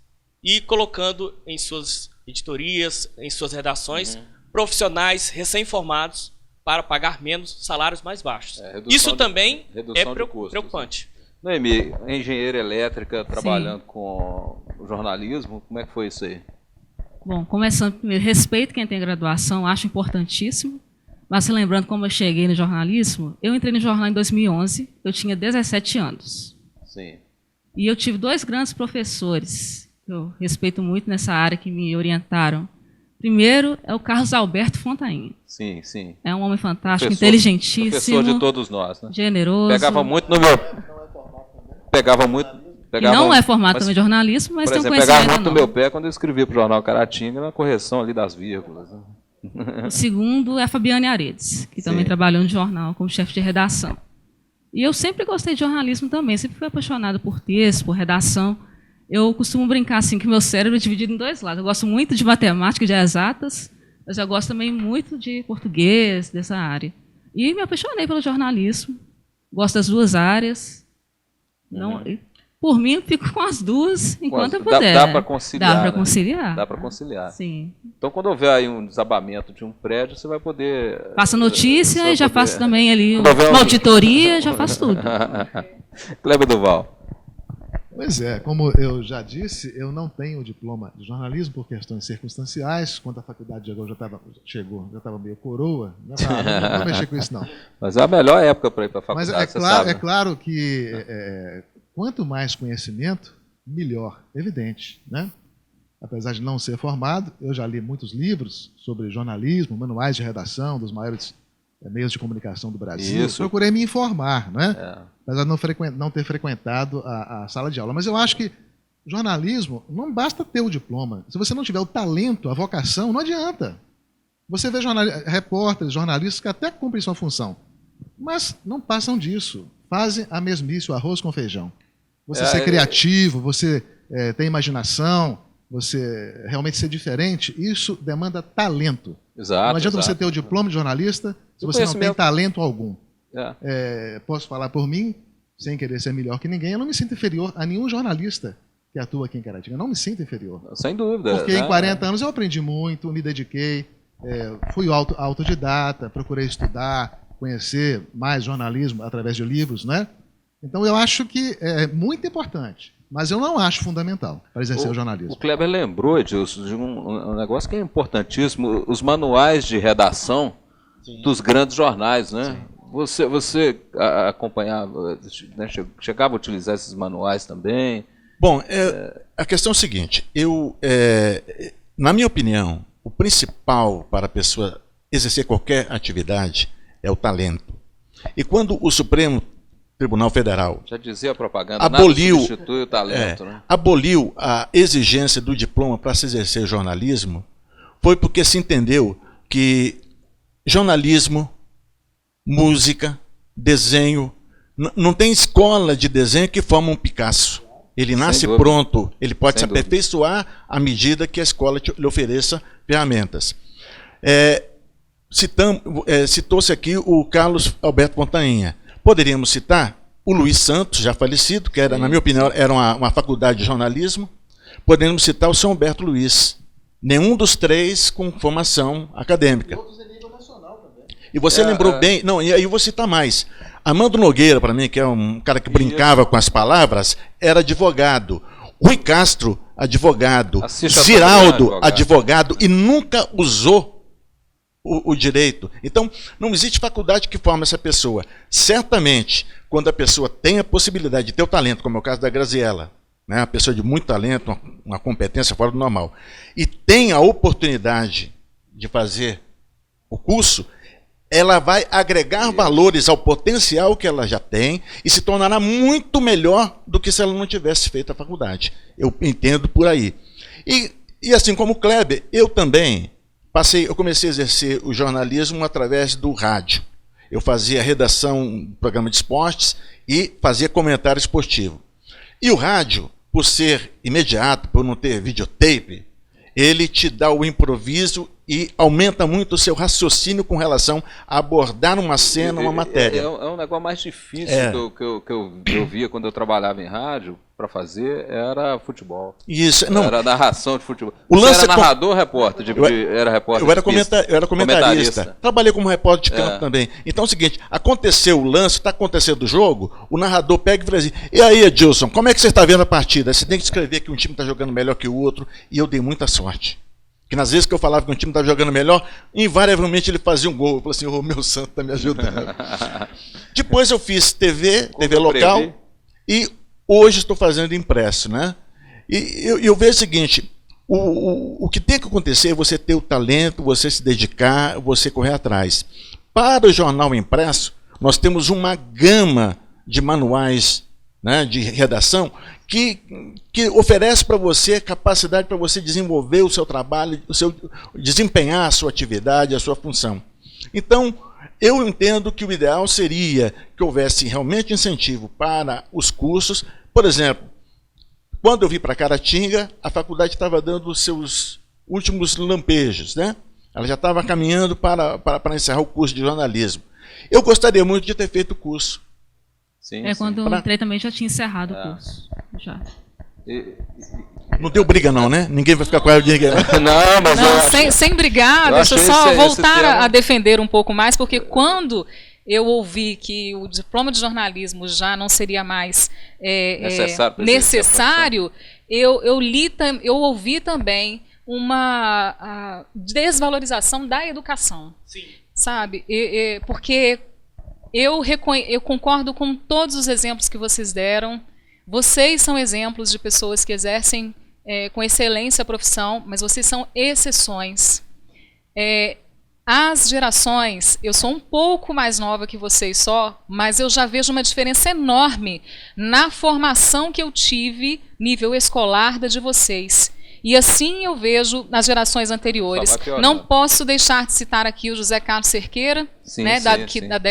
e colocando em suas editorias, em suas redações, profissionais recém-formados para pagar menos, salários mais baixos. Isso também é preocupante. Noemi, engenheira elétrica, trabalhando com o jornalismo, como é que foi isso aí? Bom, começando primeiro, respeito quem tem graduação, acho importantíssimo. Mas se lembrando como eu cheguei no jornalismo, eu entrei no jornal em 2011, eu tinha 17 anos. Sim. E eu tive 2 grandes professores, que eu respeito muito nessa área, que me orientaram. Primeiro é o Carlos Alberto Fontainha. Sim, sim. É um homem fantástico, inteligentíssimo. Professor de todos nós, né? Generoso. Pegava muito no meu... Pegava muito... não é formado também em jornalismo, mas tem um conhecimento. Pegava muito no meu pé quando eu escrevia para o jornal Caratinga, na correção ali das vírgulas. Né? O segundo é a Fabiane Aredes, que também trabalhou no jornal como chefe de redação. E eu sempre gostei de jornalismo também, sempre fui apaixonada por texto, por redação. Eu costumo brincar assim que meu cérebro é dividido em 2 lados. Eu gosto muito de matemática, de exatas, mas eu gosto também muito de português, dessa área. E me apaixonei pelo jornalismo, gosto das 2 áreas. Não, por mim, eu fico com as 2 enquanto eu puder. Dá para conciliar. Dá para conciliar. Dá para conciliar. Sim. Então, quando houver aí um desabamento de um prédio, você vai poder... Passa notícia e já faço também ali uma auditoria, já faço tudo. Kleber Duval. Pois é, como eu já disse, eu não tenho diploma de jornalismo por questões circunstanciais. Quando a faculdade chegou, já estava meio coroa. Não vou mexer com isso, não. Mas é a melhor época para ir para a faculdade, Mas é claro que quanto mais conhecimento, melhor, evidente, né? Apesar de não ser formado, eu já li muitos livros sobre jornalismo, manuais de redação dos maiores meios de comunicação do Brasil. Isso. Procurei me informar, né? É. Apesar de não ter frequentado a sala de aula. Mas eu acho que jornalismo não basta ter o diploma. Se você não tiver o talento, a vocação, não adianta. Você vê repórteres, jornalistas que até cumprem sua função, mas não passam disso. Fazem a mesmice, o arroz com feijão. Você ser criativo, você ter imaginação, você realmente ser diferente, isso demanda talento. Exato. Não adianta você ter o diploma de jornalista se você não tem talento algum. Posso falar por mim, sem querer ser melhor que ninguém, eu não me sinto inferior a nenhum jornalista que atua aqui em Caratinga. Eu não me sinto inferior. Sem dúvida. Porque em 40 anos eu aprendi muito, me dediquei, fui autodidata, procurei estudar, conhecer mais jornalismo através de livros, né? Então eu acho que é muito importante, mas eu não acho fundamental para exercer o jornalismo. O Kleber lembrou, Edilson, de um negócio que é importantíssimo, os manuais de redação dos grandes jornais, né? Sim. Você acompanhava, né, chegava a utilizar esses manuais também? Bom, a questão é o seguinte, na minha opinião, o principal para a pessoa exercer qualquer atividade é o talento. E quando o Supremo Tribunal Federal já dizia a propaganda, aboliu, nada substitui o talento, né? Aboliu a exigência do diploma para se exercer jornalismo, foi porque se entendeu que jornalismo, música, desenho, não tem escola de desenho que forma um Picasso. Ele nasce pronto, ele pode se aperfeiçoar à medida que a escola lhe ofereça ferramentas. Citou-se aqui o Carlos Alberto Montainha. Poderíamos citar o Luiz Santos, já falecido, que era, na minha opinião, era uma faculdade de jornalismo. Poderíamos citar o São Humberto Luiz. Nenhum dos três com formação acadêmica. E você lembrou bem, não, e aí eu vou citar mais. Armando Nogueira, para mim, que é um cara que brincava com as palavras, era advogado. Rui Castro, advogado. Ziraldo, advogado, e nunca usou o direito. Então, não existe faculdade que forme essa pessoa. Certamente, quando a pessoa tem a possibilidade de ter o talento, como é o caso da Graziella, né, uma pessoa de muito talento, uma competência fora do normal, e tem a oportunidade de fazer o curso, ela vai agregar valores ao potencial que ela já tem e se tornará muito melhor do que se ela não tivesse feito a faculdade. Eu entendo por aí. E assim como o Kleber, eu também eu comecei a exercer o jornalismo através do rádio. Eu fazia redação do programa de esportes e fazia comentário esportivo. E o rádio, por ser imediato, por não ter videotape, ele te dá o improviso e aumenta muito o seu raciocínio com relação a abordar uma cena, uma matéria. É um negócio mais difícil que eu via quando eu trabalhava em rádio para fazer, era futebol. Isso, não. Era narração de futebol. O lance era narrador ou repórter? Era repórter? Eu era comentarista. Trabalhei como repórter de campo também. Então é o seguinte, aconteceu o lance, está acontecendo o jogo, o narrador pega e fala assim, e aí, Edilson, como é que você está vendo a partida? Você tem que escrever que um time está jogando melhor que o outro, e eu dei muita sorte. Que nas vezes que eu falava que um time estava jogando melhor, invariavelmente ele fazia um gol. Eu falei assim, o meu santo está me ajudando. Depois eu fiz TV local, e hoje estou fazendo impresso, né? E eu vejo o seguinte, o que tem que acontecer é você ter o talento, você se dedicar, você correr atrás. Para o jornal impresso, nós temos uma gama de manuais, né, de redação que oferece para você capacidade para você desenvolver o seu trabalho, desempenhar a sua atividade, a sua função. Então, eu entendo que o ideal seria que houvesse realmente incentivo para os cursos. Por exemplo, quando eu vim para Caratinga, a faculdade estava dando os seus últimos lampejos, né? Ela já estava caminhando para encerrar o curso de jornalismo. Eu gostaria muito de ter feito o curso. Sim, quando eu entrei também já tinha encerrado o curso. Já. Não deu briga não, né? Ninguém vai ficar com raiva de ninguém. Não, mas sem brigar, deixa eu só voltar a defender um pouco mais, porque quando eu ouvi que o diploma de jornalismo já não seria mais necessário, eu ouvi também uma desvalorização da educação. Sim. Sabe? Porque eu concordo com todos os exemplos que vocês deram. Vocês são exemplos de pessoas que exercem com excelência a profissão, mas vocês são exceções. As gerações, eu sou um pouco mais nova que vocês só, mas eu já vejo uma diferença enorme na formação que eu tive, nível escolar, da de vocês. E assim eu vejo nas gerações anteriores. Não posso deixar de citar aqui o José Carlos Cerqueira,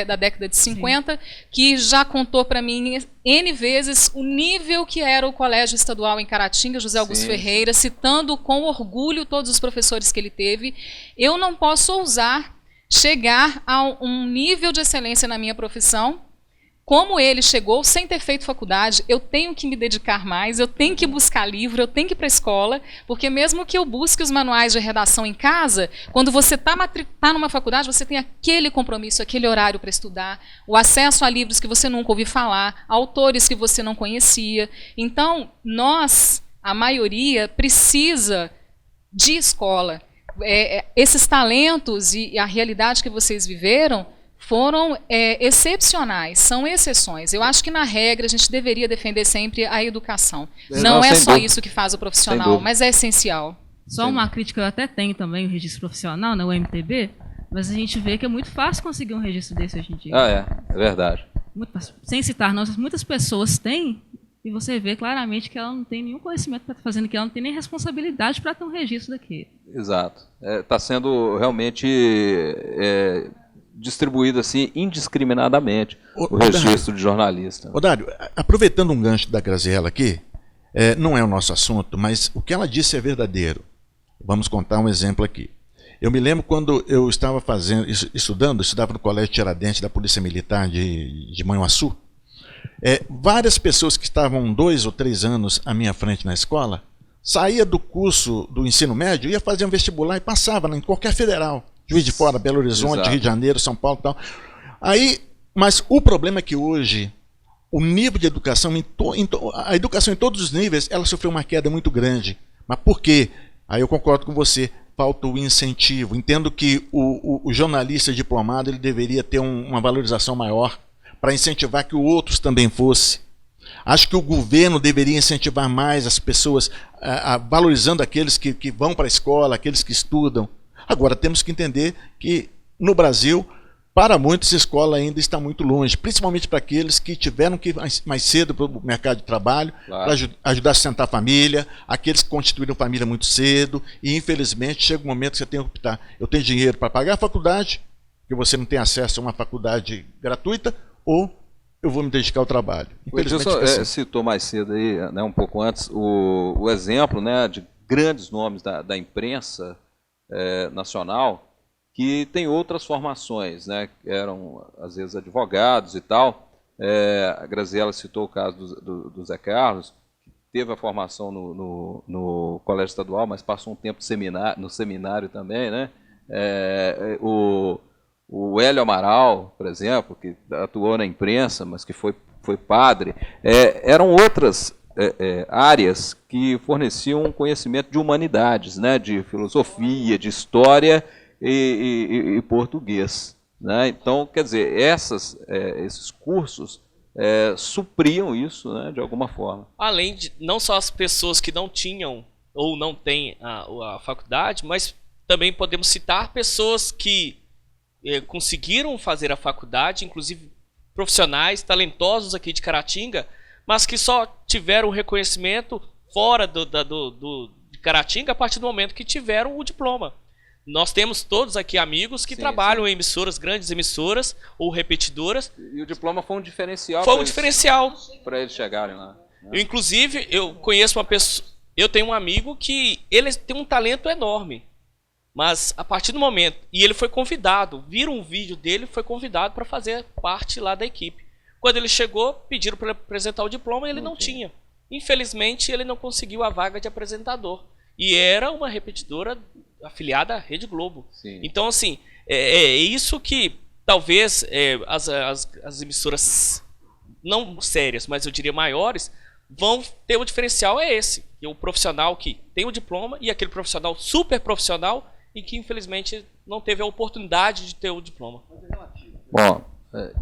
da década de 50, sim, que já contou para mim N vezes o nível que era o Colégio Estadual em Caratinga, José Augusto Ferreira, citando com orgulho todos os professores que ele teve. Eu não posso ousar chegar a um nível de excelência na minha profissão como ele chegou, sem ter feito faculdade. Eu tenho que me dedicar mais, eu tenho que buscar livro, eu tenho que ir para a escola, porque mesmo que eu busque os manuais de redação em casa, quando você está numa faculdade, você tem aquele compromisso, aquele horário para estudar, o acesso a livros que você nunca ouviu falar, autores que você não conhecia. Então, nós, a maioria, precisa de escola. Esses talentos e a realidade que vocês viveram foram excepcionais, são exceções. Eu acho que, na regra, a gente deveria defender sempre a educação. Não é só isso que faz o profissional, mas é essencial. Só uma crítica, eu até tenho também o registro profissional, né, o MTB, mas a gente vê que é muito fácil conseguir um registro desse hoje em dia. É verdade. Muito fácil. Sem citar nós, muitas pessoas têm, e você vê claramente que ela não tem nenhum conhecimento para estar fazendo, que ela não tem nem responsabilidade para ter um registro daquele. Exato. Está sendo realmente distribuído assim indiscriminadamente o registro de jornalista. Dário, aproveitando um gancho da Graziela aqui, não é o nosso assunto, mas o que ela disse é verdadeiro. Vamos contar um exemplo aqui. Eu me lembro quando eu estava estudava no Colégio Tiradentes da Polícia Militar de Manhuaçu. Várias pessoas que estavam 2 ou 3 anos à minha frente na escola, saía do curso do ensino médio, ia fazer um vestibular e passava em qualquer federal. Juiz de Fora, Belo Horizonte, exato, Rio de Janeiro, São Paulo e tal. Mas o problema é que hoje o nível de educação, a educação em todos os níveis, ela sofreu uma queda muito grande. Mas por quê? Aí eu concordo com você, falta o incentivo. Entendo que o jornalista diplomado ele deveria ter uma valorização maior para incentivar que outros também fossem. Acho que o governo deveria incentivar mais as pessoas, valorizando aqueles que vão para a escola, aqueles que estudam. Agora, temos que entender que, no Brasil, para muitos, a escola ainda está muito longe, principalmente para aqueles que tiveram que ir mais cedo para o mercado de trabalho, claro, para ajudar a sustentar a família, aqueles que constituíram família muito cedo, e, infelizmente, chega um momento que você tem que optar. Eu tenho dinheiro para pagar a faculdade, que você não tem acesso a uma faculdade gratuita, ou eu vou me dedicar ao trabalho. Infelizmente, o Edilson citou mais cedo, aí, né, um pouco antes, o exemplo, né, de grandes nomes da imprensa nacional, que tem outras formações, né, que eram, às vezes, advogados e tal. A Graziela citou o caso do Zé Carlos, que teve a formação no Colégio Estadual, mas passou um tempo no seminário também, né? O Hélio Amaral, por exemplo, que atuou na imprensa, mas que foi padre. Eram outras áreas que forneciam um conhecimento de humanidades, né, de filosofia, de história e português, né? Então, quer dizer, esses cursos supriam isso, né, de alguma forma. Além de não só as pessoas que não tinham ou não têm a faculdade, mas também podemos citar pessoas que conseguiram fazer a faculdade, inclusive profissionais talentosos aqui de Caratinga, mas que só tiveram reconhecimento fora de Caratinga a partir do momento que tiveram o diploma. Nós temos todos aqui amigos que trabalham em emissoras, grandes emissoras ou repetidoras. E o diploma foi um diferencial. Foi um diferencial para eles chegarem lá. Né? Inclusive, eu conheço uma pessoa, eu tenho um amigo que ele tem um talento enorme. Mas a partir do momento, e ele foi convidado, viram um vídeo dele, foi convidado para fazer parte lá da equipe. Quando ele chegou, pediram para ele apresentar o diploma e ele não tinha. Infelizmente, ele não conseguiu a vaga de apresentador. E era uma repetidora afiliada à Rede Globo. Sim. Então, assim, é isso que talvez as emissoras, não sérias, mas eu diria maiores, vão ter um diferencial esse. Que é o profissional que tem o diploma e aquele profissional super profissional e que, infelizmente, não teve a oportunidade de ter o diploma. Bom,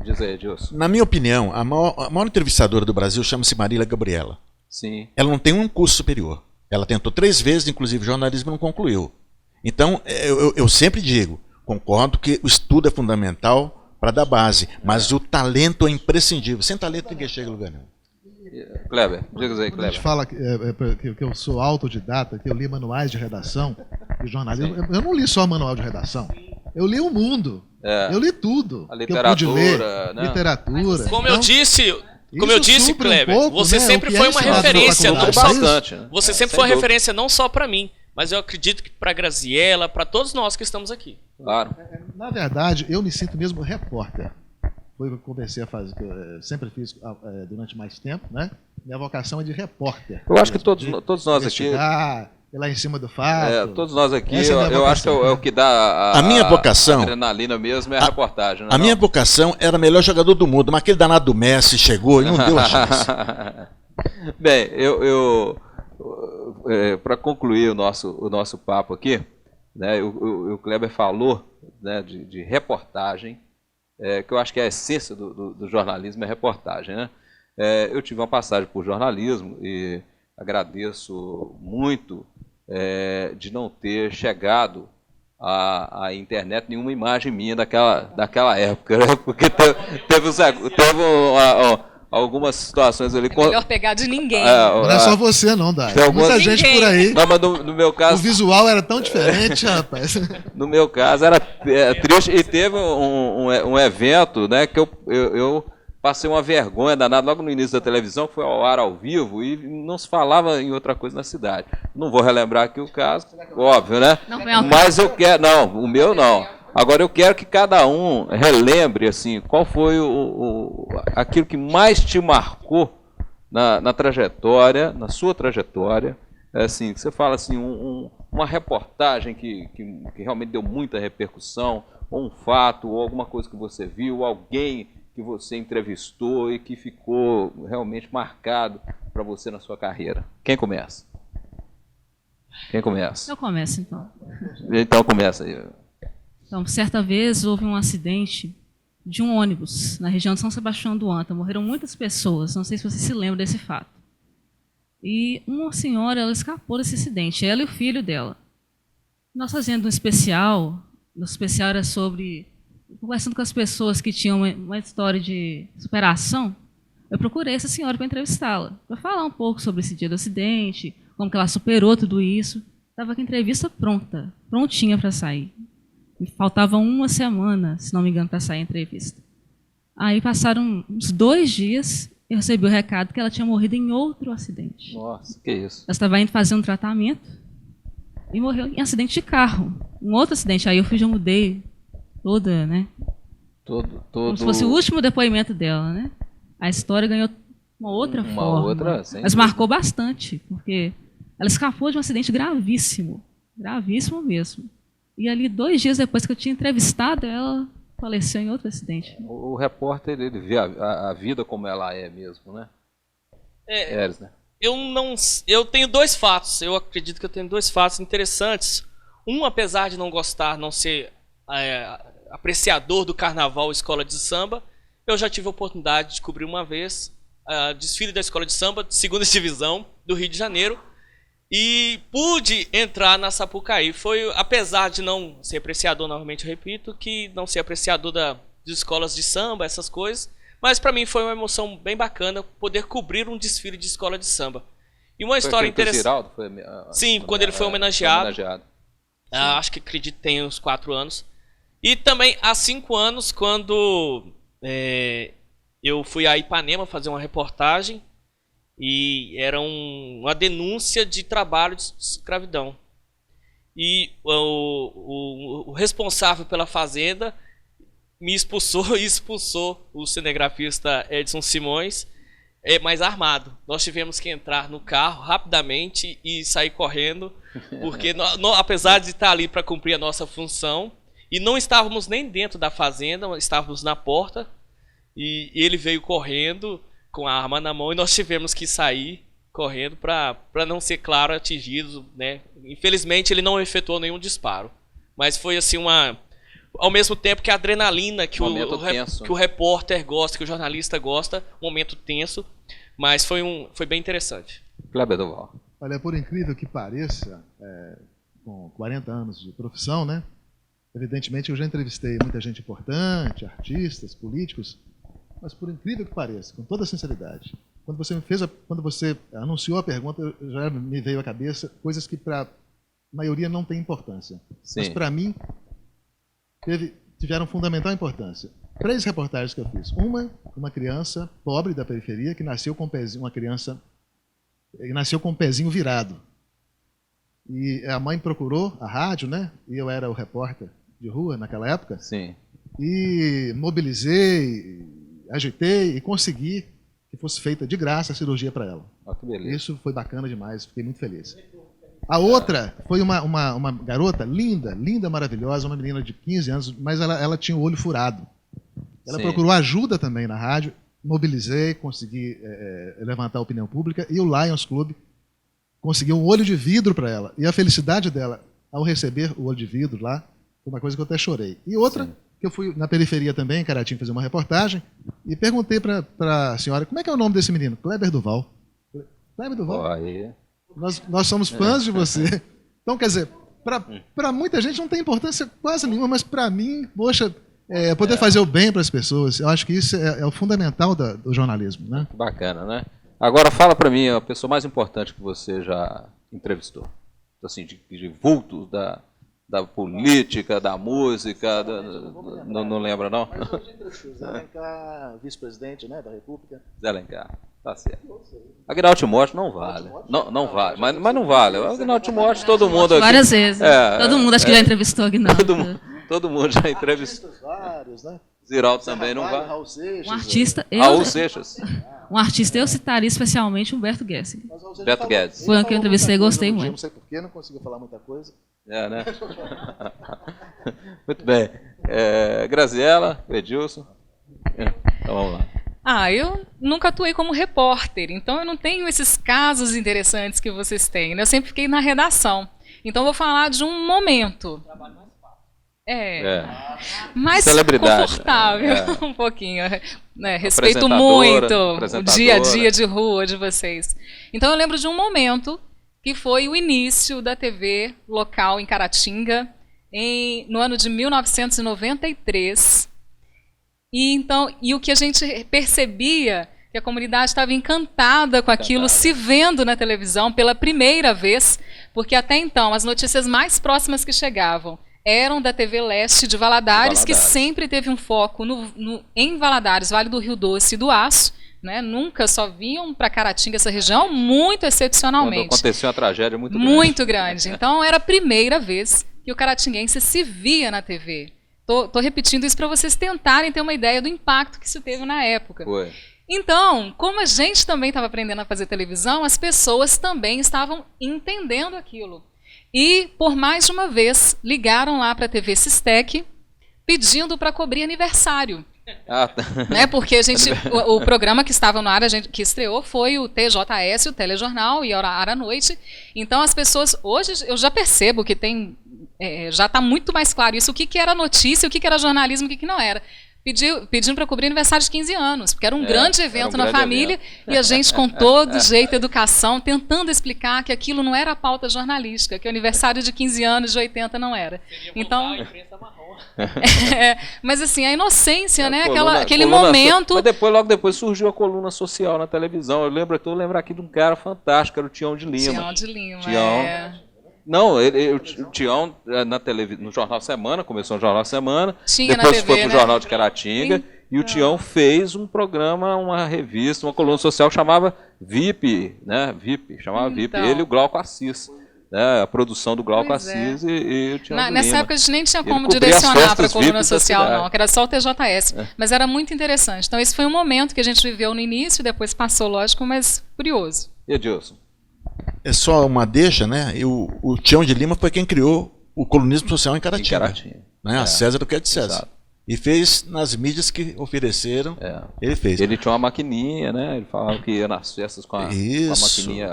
Diz aí, Edilson. Na minha opinião, a maior entrevistadora do Brasil chama-se Marília Gabriela. Sim. Ela não tem um curso superior. Ela tentou 3 vezes, inclusive jornalismo, e não concluiu. Então, eu sempre digo, concordo que o estudo é fundamental para dar base, mas o talento é imprescindível. Sem talento ninguém chega a lugar nenhum. Kleber, diga aí, Quando a gente Kleber. fala que eu sou autodidata, que eu li manuais de redação de jornalismo, eu não li só manual de redação. Eu li o mundo. Eu li tudo. A que eu pude ler. literatura, né? Literatura. Como eu disse, supre Kleber, pouco, você né, sempre o que foi é uma ensinado na referência, não faculdade. só Bastante, né? você sempre Sem foi uma dúvida. referência não só para mim, mas eu acredito que para Graziella, para todos nós que estamos aqui. Claro. Na verdade, eu me sinto mesmo repórter. Foi o que eu comecei a fazer, que eu sempre fiz durante mais tempo, né? Minha vocação é de repórter. Eu acho que todos nós aqui, investigar, ir lá em cima do fato. todos nós aqui, Essa é a minha eu acho que vocação, é o que dá A minha vocação- adrenalina mesmo é a reportagem. Né, A minha vocação era melhor jogador do mundo, mas aquele danado do Messi chegou e não deu a chance. Bem, para concluir o nosso papo aqui, né, o Kleber falou, né, de reportagem, que eu acho que é a essência do jornalismo é reportagem. Né? Eu tive uma passagem por jornalismo e agradeço muito de não ter chegado à internet nenhuma imagem minha daquela época, né? Porque teve algumas situações ali. É melhor pegar de ninguém. Não é só você não, Dai. Tem algumas- Muita gente por aí. Não, mas no meu O caso, visual era tão diferente, rapaz. no meu caso era triste. E teve um evento, né, que eu passei uma vergonha danada logo no início da televisão, que foi ao ar ao vivo, e não se falava em outra coisa na cidade. Não vou relembrar aqui o caso, óbvio, né? Não foi ao Mas eu quero... Não, o meu não. Agora eu quero que cada um relembre, assim, qual foi aquilo que mais te marcou na trajetória, na sua trajetória, assim, que você fala assim, uma reportagem que realmente deu muita repercussão, ou um fato, ou alguma coisa que você viu, alguém que você entrevistou e que ficou realmente marcado para você na sua carreira. Quem começa? Quem começa? Eu começo, então. Então começa aí. Então, certa vez houve um acidente de um ônibus na região de São Sebastião do Anta. Morreram muitas pessoas, não sei se você se lembra desse fato. E uma senhora, ela escapou desse acidente, ela e o filho dela. Nós fazendo um especial, o especial era sobre... Conversando com as pessoas que tinham uma história de superação, eu procurei essa senhora para entrevistá-la, para falar um pouco sobre esse dia do acidente, como que ela superou tudo isso. Estava com a entrevista pronta, prontinha para sair. Me faltava uma semana, se não me engano, para sair a entrevista. Aí passaram uns 2 dias, eu recebi o recado que ela tinha morrido em outro acidente. Nossa, que isso. Ela estava indo fazer um tratamento e morreu em acidente de carro. Um outro acidente. Aí eu mudei toda, né? Como se fosse o último depoimento dela, né? A história ganhou uma outra forma. Outra, sem mas dúvida. marcou bastante, porque ela escapou de um acidente gravíssimo. Gravíssimo mesmo. E ali, 2 dias depois que eu tinha entrevistado, ela faleceu em outro acidente. O repórter, ele vê a vida como ela é mesmo, né? Eres, né? Eu tenho 2 fatos. Eu acredito que eu tenho 2 fatos interessantes. Um, apesar de não gostar, não ser apreciador do carnaval escola de samba, eu já tive a oportunidade de cobrir uma vez desfile da escola de samba, de 2ª divisão do Rio de Janeiro, e pude entrar na Sapucaí. Foi, apesar de não ser apreciador, novamente eu repito, que não ser apreciador das escolas de samba, essas coisas, mas para mim foi uma emoção bem bacana poder cobrir um desfile de escola de samba. E uma história interessante. Sim, quando ele foi homenageado. Acho que acredito que tem uns 4 anos. E também há 5 anos, quando eu fui a Ipanema fazer uma reportagem, e era uma denúncia de trabalho de escravidão. E o responsável pela fazenda me expulsou e expulsou o cinegrafista Edson Simões, mas armado. Nós tivemos que entrar no carro rapidamente e sair correndo, porque apesar de estar ali para cumprir a nossa função, e não estávamos nem dentro da fazenda, estávamos na porta, e ele veio correndo com a arma na mão e nós tivemos que sair correndo para não ser, claro, atingidos, né? Infelizmente ele não efetuou nenhum disparo, mas foi assim ao mesmo tempo que a adrenalina que Momento tenso. que o repórter gosta, que o jornalista gosta, momento tenso, mas foi bem interessante. Kleber Duval. Olha, por incrível que pareça, com 40 anos de profissão, né? Evidentemente eu já entrevistei muita gente importante, artistas, políticos, mas por incrível que pareça, com toda sinceridade, quando você anunciou a pergunta, já me veio à cabeça coisas que para a maioria não tem importância. Sim. Mas para mim tiveram fundamental importância. 3 reportagens que eu fiz. Uma criança pobre da periferia que nasceu com um pezinho, uma criança que nasceu com um pezinho virado. E a mãe procurou a rádio, né? E eu era o repórter de rua naquela época. Sim. E mobilizei, agitei e consegui que fosse feita de graça a cirurgia para ela. Ó, que beleza. Isso foi bacana demais, fiquei muito feliz. A outra foi uma garota linda, linda, maravilhosa, uma menina de 15 anos, mas ela tinha o olho furado. Ela Sim. procurou ajuda também na rádio, mobilizei, consegui levantar a opinião pública, e o Lions Club conseguiu um olho de vidro para ela. E a felicidade dela, ao receber o olho de vidro lá, foi uma coisa que eu até chorei. E outra, Sim. que eu fui na periferia também, em Caratinga, fazer uma reportagem, e perguntei para a senhora, como é que é o nome desse menino? Kleber Duval. Kleber Duval? Ó, aí. Nós somos fãs de você. Então, quer dizer, para muita gente não tem importância quase nenhuma, mas para mim, poxa, poder fazer o bem para as pessoas, eu acho que isso é o fundamental do jornalismo, né? Bacana, né? Agora fala para mim a pessoa mais importante que você já entrevistou. Assim, de vultos da política, da música, não lembra, não? Mas hoje entrevistei Zé Alencar, vice-presidente, né, da República. Zé Alencar, tá certo. Aguinaldo Timóteo não vale. Não vale, mas não vale. Aguinaldo Timóteo, todo mundo aqui. Várias vezes. Todo mundo acho que já entrevistou Aguinaldo. Todo mundo já entrevistou. Vários, né? Ziraldo também não vale. Raul Seixas, Um artista, Raul Seixas. eu citaria especialmente Humberto Gessing. Mas Raul Seixas Beto falou- Guedes. ele Foi um que eu falou entrevistei, muita coisa gostei no dia, muito. Não sei porquê, não conseguiu falar muita coisa. É, né? Muito bem. Graziela, Edilson. Então vamos lá. Eu nunca atuei como repórter, então eu não tenho esses casos interessantes que vocês têm, né? Eu sempre fiquei na redação. Então eu vou falar de um momento. Mais Celebridade. confortável, É. um pouquinho. Né? Respeito Apresentadora, muito o apresentadora. dia a dia de rua de vocês. Então eu lembro de um momento que foi o início da TV local em Caratinga, no ano de 1993. E o que a gente percebia, que a comunidade estava encantada com aquilo, se vendo na televisão pela primeira vez, porque até então as notícias mais próximas que chegavam eram da TV Leste de Valadares, que sempre teve um foco em Valadares, Vale do Rio Doce e do Aço, né? Nunca só vinham para Caratinga, essa região, muito excepcionalmente. Quando aconteceu uma tragédia muito grande. Muito grande. Então era a primeira vez que o caratinguense se via na TV. Tô repetindo isso para vocês tentarem ter uma ideia do impacto que isso teve na época. Foi. Então, como a gente também estava aprendendo a fazer televisão, as pessoas também estavam entendendo aquilo. E, por mais de uma vez, ligaram lá para a TV Sistec pedindo para cobrir aniversário. Né? Porque o programa que estava no ar, que estreou, foi o TJS, o Telejornal e Hora à Noite. Então, as pessoas, hoje eu já percebo que já está muito mais claro isso, o que era notícia, o que era jornalismo, o que não era. Pedindo para cobrir aniversário de 15 anos, porque era um grande evento na família, e a gente, com todo jeito, educação, tentando explicar que aquilo não era a pauta jornalística, que o aniversário de 15 anos de 80 não era. Então, mas assim, a inocência, né? Aquele momento... Mas logo depois surgiu a coluna social na televisão. Eu lembro aqui de um cara fantástico, era o Tião de Lima. Tião de Lima, Não, o Tião no Jornal Semana, começou no Jornal Semana, Tinha depois na TV, foi pro né? Jornal de Caratinga, e o Tião fez um programa, uma revista, uma coluna social que chamava VIP, né? Chamava VIP, ele e o Glauco Assis. Né? A produção do Glauco Assis e o Tião de Nessa Lima. época a gente nem tinha como cobria direcionar para a coluna VIPs da social, cidade. não, que era só o TJS. Mas era muito interessante. Então esse foi um momento que a gente viveu no início, depois passou, lógico, mas curioso. E Edilson? É só uma deixa, né? E o Tião de Lima foi quem criou o colunismo social em Caratinga. Né? A César do que é de César. Exato. E fez nas mídias que ofereceram, ele fez. Ele tinha uma maquininha, né? Ele falava que ia nas festas com a maquininha,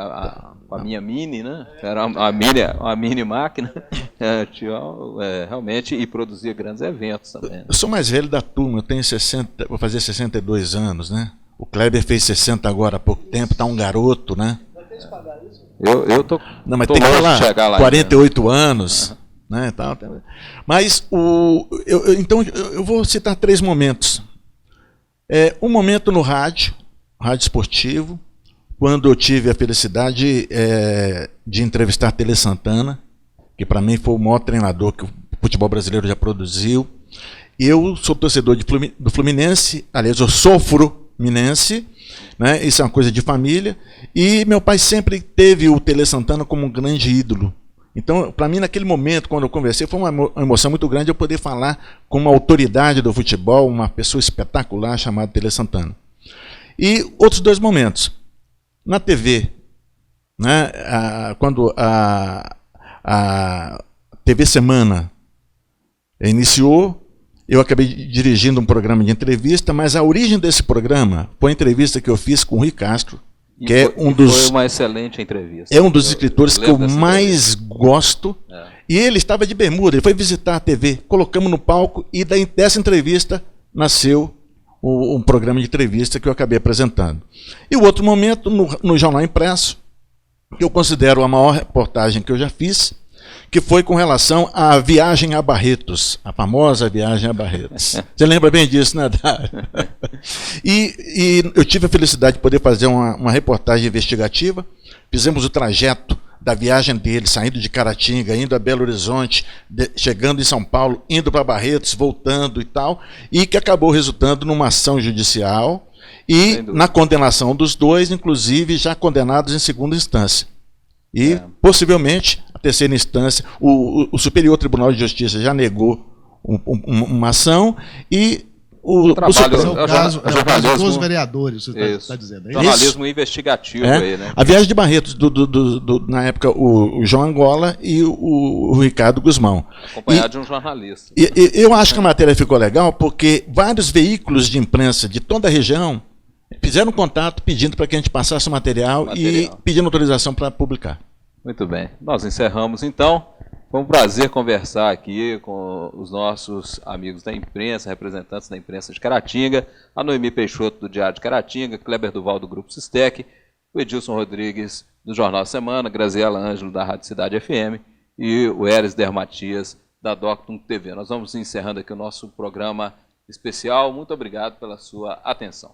com a minha Mini, né? Era uma mini máquina. Realmente, e produzia grandes eventos também. Eu sou mais velho da turma, eu tenho 60, vou fazer 62 anos, né? O Kleber fez 60 agora há pouco tempo, tá um garoto, né? Eu tô. Não, mas tô tem que longe falar, de chegar lá 48 anos, né? Tal. Mas então eu vou citar 3 momentos. Um momento no rádio esportivo, quando eu tive a felicidade de entrevistar Tele Santana, que para mim foi o maior treinador que o futebol brasileiro já produziu. Eu sou torcedor do Fluminense, aliás, eu sou fluminense, né? Isso é uma coisa de família, e meu pai sempre teve o Tele Santana como um grande ídolo. Então, para mim, naquele momento, quando eu conversei, foi uma emoção muito grande eu poder falar com uma autoridade do futebol, uma pessoa espetacular chamada Tele Santana. E outros 2 momentos. Na TV, né, quando a TV Semana iniciou, eu acabei dirigindo um programa de entrevista, mas a origem desse programa foi a entrevista que eu fiz com o Rui Castro, que foi uma excelente entrevista. É um dos escritores que eu mais gosto. E ele estava de bermuda, ele foi visitar a TV, colocamos no palco, e dessa entrevista nasceu um programa de entrevista que eu acabei apresentando. E o outro momento, no Jornal Impresso, que eu considero a maior reportagem que eu já fiz, que foi com relação à viagem a Barretos, a famosa viagem a Barretos. Você lembra bem disso, né, Dário? E eu tive a felicidade de poder fazer uma reportagem investigativa. Fizemos o trajeto da viagem dele, saindo de Caratinga, indo a Belo Horizonte, chegando em São Paulo, indo para Barretos, voltando e tal, e que acabou resultando numa ação judicial e na condenação dos 2, inclusive já condenados em segunda instância. E, possivelmente, a terceira instância, o Superior Tribunal de Justiça já negou uma ação e o caso dos vereadores, você está dizendo. Jornalismo investigativo aí, né? A viagem de Barretos, na época, o João Angola e o Ricardo Guzmão. Acompanhado de um jornalista. Eu acho que a matéria ficou legal porque vários veículos de imprensa de toda a região fizeram contato pedindo para que a gente passasse o material e pedindo autorização para publicar. Muito bem. Nós encerramos, então. Foi um prazer conversar aqui com os nossos amigos da imprensa, representantes da imprensa de Caratinga, a Noemi Peixoto, do Diário de Caratinga, Kleber Duval, do Grupo Sistec, o Edilson Rodrigues, do Jornal Semana, Graziela Ângelo, da Rádio Cidade FM, e o Eres Dermatias, da Doctum TV. Nós vamos encerrando aqui o nosso programa especial. Muito obrigado pela sua atenção.